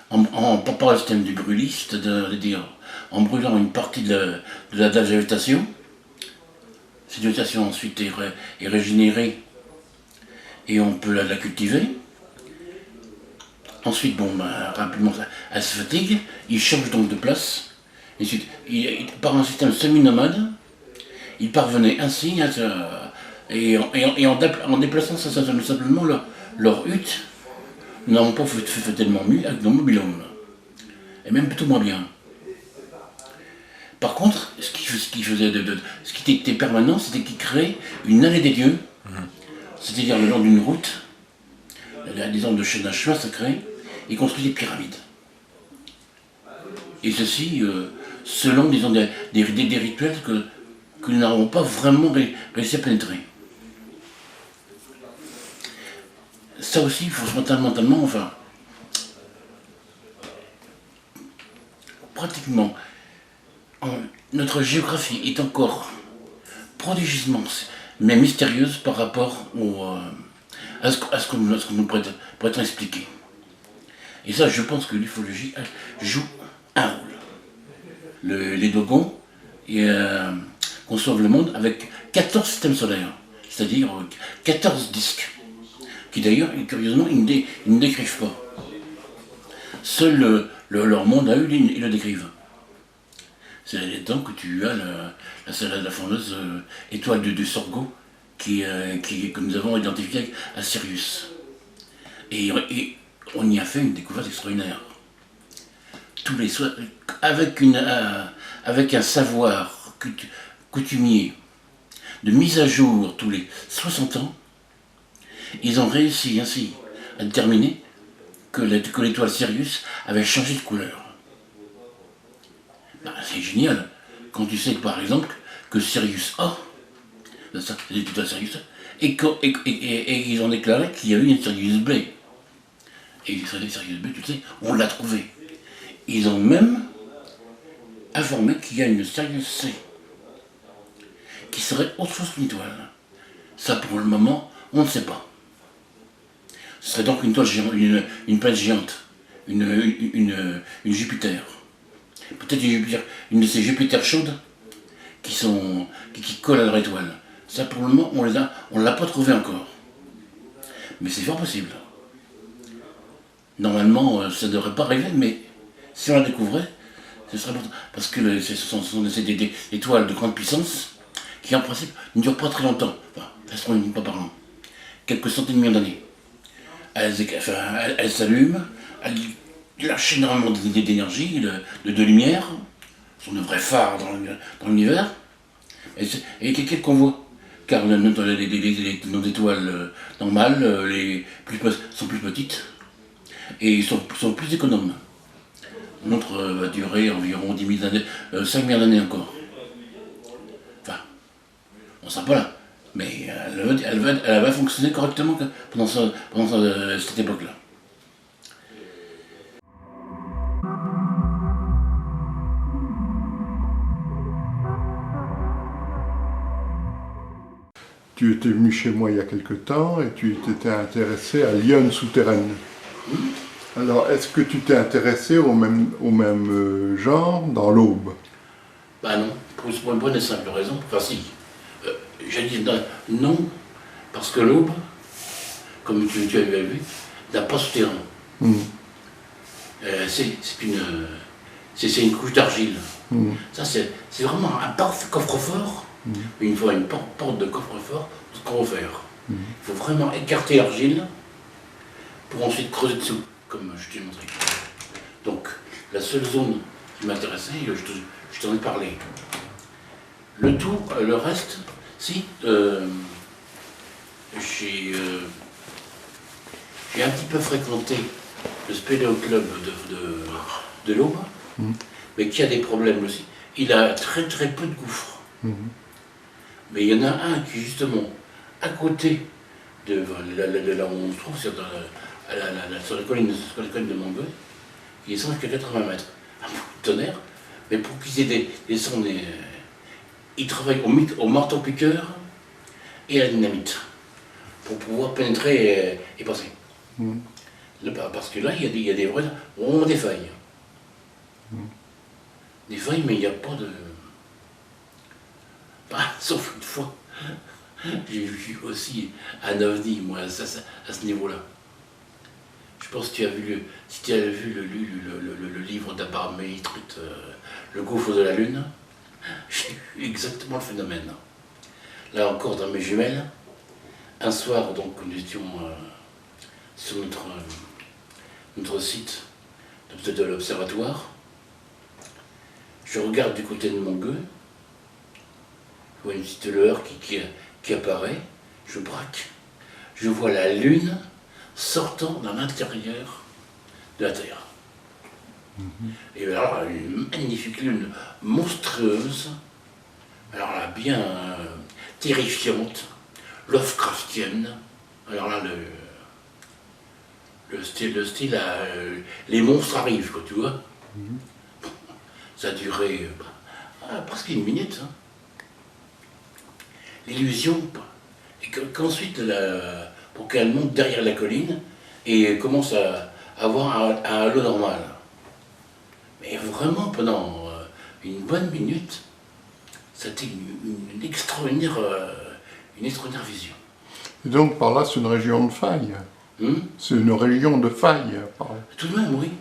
par le système du brûlis, c'est-à-dire en brûlant une partie de la végétation. Cette végétation ensuite est régénérée et on peut la cultiver. Ensuite, rapidement, elle se fatigue, il change donc de place. Et ensuite, par un système semi-nomade, ils parvenaient ainsi en déplaçant simplement leur hutte, nous n'avons pas fait tellement mieux avec nos mobil-homes, et même plutôt moins bien. Par contre, ce qui était permanent, c'était qu'ils créaient une allée des dieux, c'est-à-dire le long d'une route, disons d'un chemin sacré, ils construisaient des pyramides. Et ceci, selon, disons, des rituels que nous n'avons pas vraiment réussi à pénétrer. Ça aussi, fondamentalement, pratiquement, notre géographie est encore prodigieusement, mais mystérieuse par rapport à ce qu'on nous prétend expliquer. Et ça, je pense que l'ufologie joue un rôle. Les Dogons conçoivent le monde avec 14 systèmes solaires, c'est-à-dire 14 disques, qui d'ailleurs, curieusement, ils ne décrivent pas. Seul leur monde à eux, ils le décrivent. C'est là-dedans que tu as la fameuse étoile du Sorgo que nous avons identifiée à Sirius. Et on y a fait une découverte extraordinaire. Avec un savoir coutumier de mise à jour tous les 60 ans, ils ont réussi ainsi à déterminer que l'étoile Sirius avait changé de couleur. C'est génial quand tu sais que par exemple que Sirius A, l'étoile Sirius A, et ils ont déclaré qu'il y a eu une Sirius B. Et Sirius B, tu sais, on l'a trouvé. Ils ont même informé qu'il y a une Sirius C qui serait autre chose qu'une étoile. Ça, pour le moment, on ne sait pas. Ce serait donc une planète géante, une Jupiter. Peut-être une de ces Jupiters chaudes qui collent à leur étoile. Ça, pour le moment, on ne l'a pas trouvé encore. Mais c'est fort possible. Normalement, ça ne devrait pas arriver, mais si on la découvrait, ce serait important. Parce que ce sont des étoiles de grande puissance qui, en principe, ne durent pas très longtemps. Enfin, astronomiquement pas parlant. Quelques centaines de millions d'années. Elles s'allument, elles lâchent énormément d'énergie, de lumière, sont de vrais phares dans l'univers. Et qu'est-ce qu'on voit? Car nos étoiles normales sont plus petites et sont plus économes. montre va durer environ 10 000 années, 5 000 années encore. Enfin, on ne sera pas là. Mais elle va fonctionner correctement pendant cette époque-là. Tu étais venu chez moi il y a quelque temps et tu t'étais intéressé à l'Yonne souterraine. Alors, est-ce que tu t'es intéressé au même genre dans l'Aube? Bah non, pour une bonne et simple raison. Enfin si, j'ai dit non, parce que l'Aube, comme tu avais vu, n'a pas souterrain. C'est une couche d'argile. Ça c'est vraiment un coffre-fort. Une fois une porte de coffre-fort, ce qu'on va faire. Il faut vraiment écarter l'argile pour ensuite creuser dessous, comme je t'ai montré. Donc, la seule zone qui m'intéressait, je t'en ai parlé. Le tout, le reste, si, j'ai un petit peu fréquenté le Spéléo Club de l'Aube, mais qui a des problèmes aussi. Il a très peu de gouffres. Mais il y en a un qui, justement, à côté de là où on se trouve, sur la colline de Montgueux, qui descend jusqu'à 80 mètres. Un coup de tonnerre, mais pour qu'ils aient des sons, ils travaillent au marteau-piqueur et à la dynamite, pour pouvoir pénétrer et passer. Parce que là, il y a des vraies, vraiment des failles. Des failles, mais il n'y a pas de... sauf une fois, j'ai vu aussi un ovni, moi, à ce niveau-là. Je pense que si tu as vu le livre d'Abraham Maitrit, Le gouffre de la Lune, j'ai vu exactement le phénomène. Là encore, dans mes jumelles, un soir, donc, nous étions sur notre site de l'observatoire. Je regarde du côté de Montgueux. Je vois une petite lueur qui apparaît, je braque, je vois la Lune sortant dans l'intérieur de la Terre. Et alors, une magnifique Lune monstrueuse, alors là, bien terrifiante, Lovecraftienne. Alors là, le style les monstres arrivent, quoi, tu vois. Ça a duré presque une minute. Hein. L'illusion, et qu'ensuite, pour qu'elle monte derrière la colline et commence à avoir un halo normal. Mais vraiment, pendant une bonne minute, c'était une extraordinaire vision. Et donc, par là, c'est une région de faille. C'est une région de faille, par là. Tout de même, oui.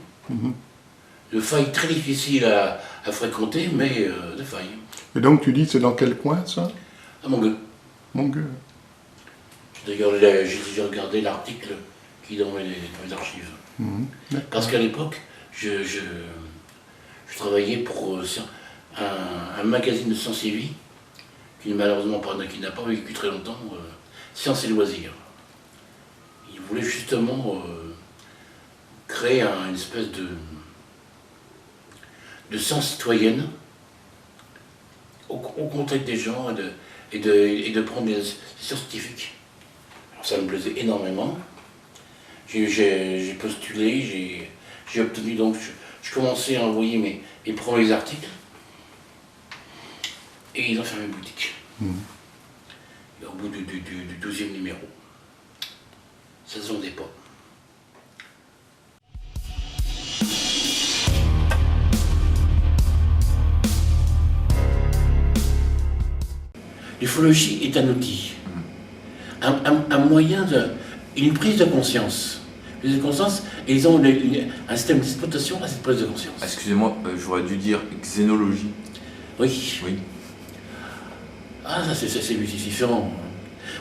De faille très difficile à fréquenter, mais de faille. Et donc, tu dis, c'est dans quel coin, ça? À Montgueux. Montgueux. D'ailleurs, j'ai regardé l'article qui est dans mes archives. Parce qu'à l'époque, je travaillais pour un magazine de Sciences et Vie, qui malheureusement qui n'a pas vécu très longtemps, Sciences et Loisirs. Il voulait justement créer une espèce de science citoyenne au contact des gens et de prendre des scientifiques. Alors ça me plaisait énormément. J'ai postulé, j'ai obtenu, donc je commençais à envoyer mes premiers articles et ils ont fermé boutique. Et au bout du 12e numéro, ça ne se vendait pas. L'ufologie est un outil, un moyen une prise de conscience. Prise de conscience, et ils ont un système d'exploitation à cette prise de conscience. Excusez-moi, j'aurais dû dire xénologie. Oui. Oui. Ah, ça c'est différent.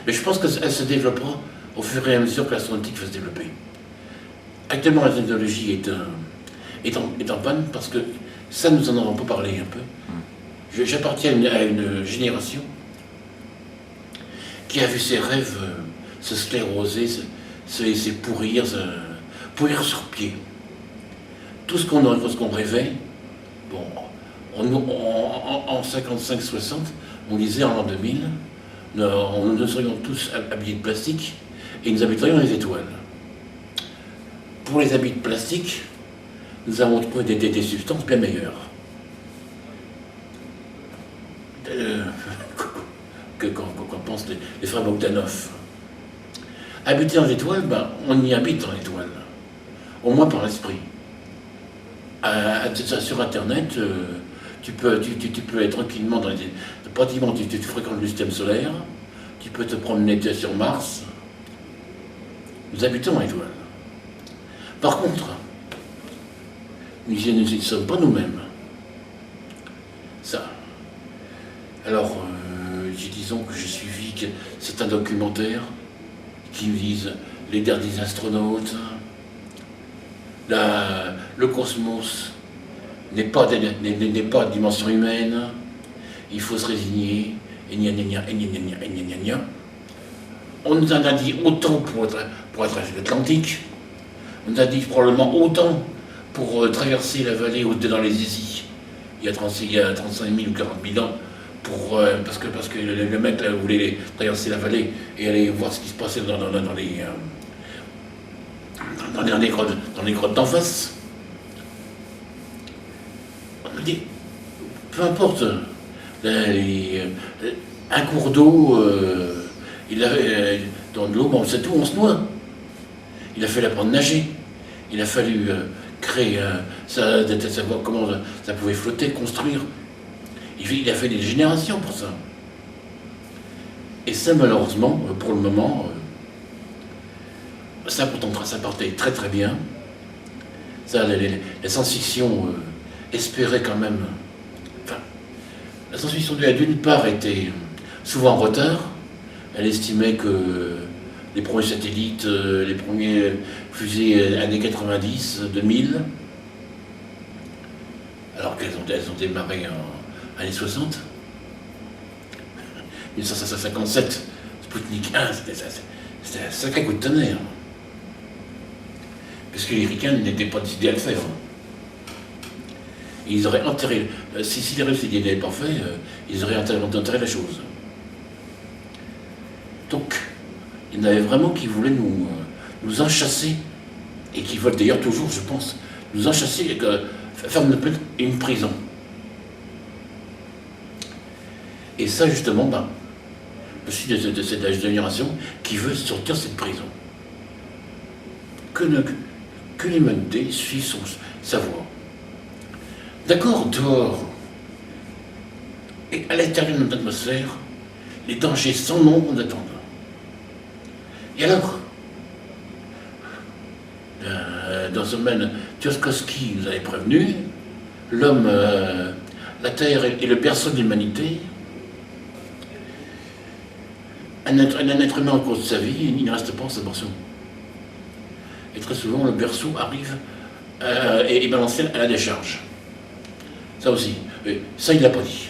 Mais je pense qu'elle se développera au fur et à mesure que l'astronautique va se développer. Actuellement, la technologie est en panne parce que ça, nous en avons pas parlé un peu. J'appartiens à une génération qui a vu ses rêves se scléroser, se laisser pourrir sur pied. tout ce qu'on rêvait, bon, en 55-60, on disait en l'an 2000, nous serions tous habillés de plastique et nous habiterions les étoiles. Pour les habits de plastique, nous avons trouvé des substances bien meilleures. Qu'en pensent les frères Bogdanov. Habiter dans l'étoile, ben, on y habite dans l'étoile, au moins par l'esprit. Sur Internet, tu peux être tranquillement dans les... Pratiquement, tu fréquentes le système solaire, tu peux te promener sur Mars. Nous habitons dans l'étoile. Par contre, nous ne sommes pas nous-mêmes. Ça. Alors, disons que j'ai suivi certains documentaires qui nous disent les derniers astronautes, le cosmos n'est pas de dimension humaine, il faut se résigner, et gna gna gna, et gna gna gna, et gna gna gna. On nous en a dit autant pour traverser l'Atlantique, on nous a dit probablement autant pour traverser la vallée dans les Isis, il y a 35 000 ou 40 000 ans, parce que le mec là, voulait traverser la vallée et aller voir ce qui se passait dans les grottes d'en face. On a dit, peu importe, un cours d'eau, dans de l'eau, bon, c'est tout, on se noie. Il a fallu apprendre à nager. Il a fallu créer, savoir comment ça pouvait flotter, construire. Il a fait des générations pour ça. Et ça, malheureusement, pour le moment, ça pourtant ça partait très très bien. Ça, la science-fiction espérait quand même. Enfin, la science-fiction d'une part était souvent en retard. Elle estimait que les premiers satellites, les premiers fusées années 90, 2000, alors qu'elles ont démarré en années 60. 1957, Sputnik 1, c'était un sacré coup de tonnerre. Parce que les Ricains n'étaient pas décidés à le faire. Ils auraient enterré, si les Russes n'avaient pas fait, ils auraient enterré la chose. Donc, il y en avait vraiment qui voulaient nous enchasser, et qui veulent d'ailleurs toujours, je pense, nous enchasser et faire une prison. Et ça, justement, ben, je suis de cette génération qui veut sortir de cette prison. Que l'humanité suive sa voie. D'accord, dehors, et à l'intérieur de notre atmosphère, les dangers sans nombre nous attendent. Et alors, dans ce domaine, Tchaikovsky nous avait prévenu, l'homme, la Terre est le berceau de l'humanité. Un être humain au cours de sa vie, il ne reste pas en sa portion. Et très souvent, le berceau arrive et balancé à la décharge. Ça aussi. Ça, il ne l'a pas dit.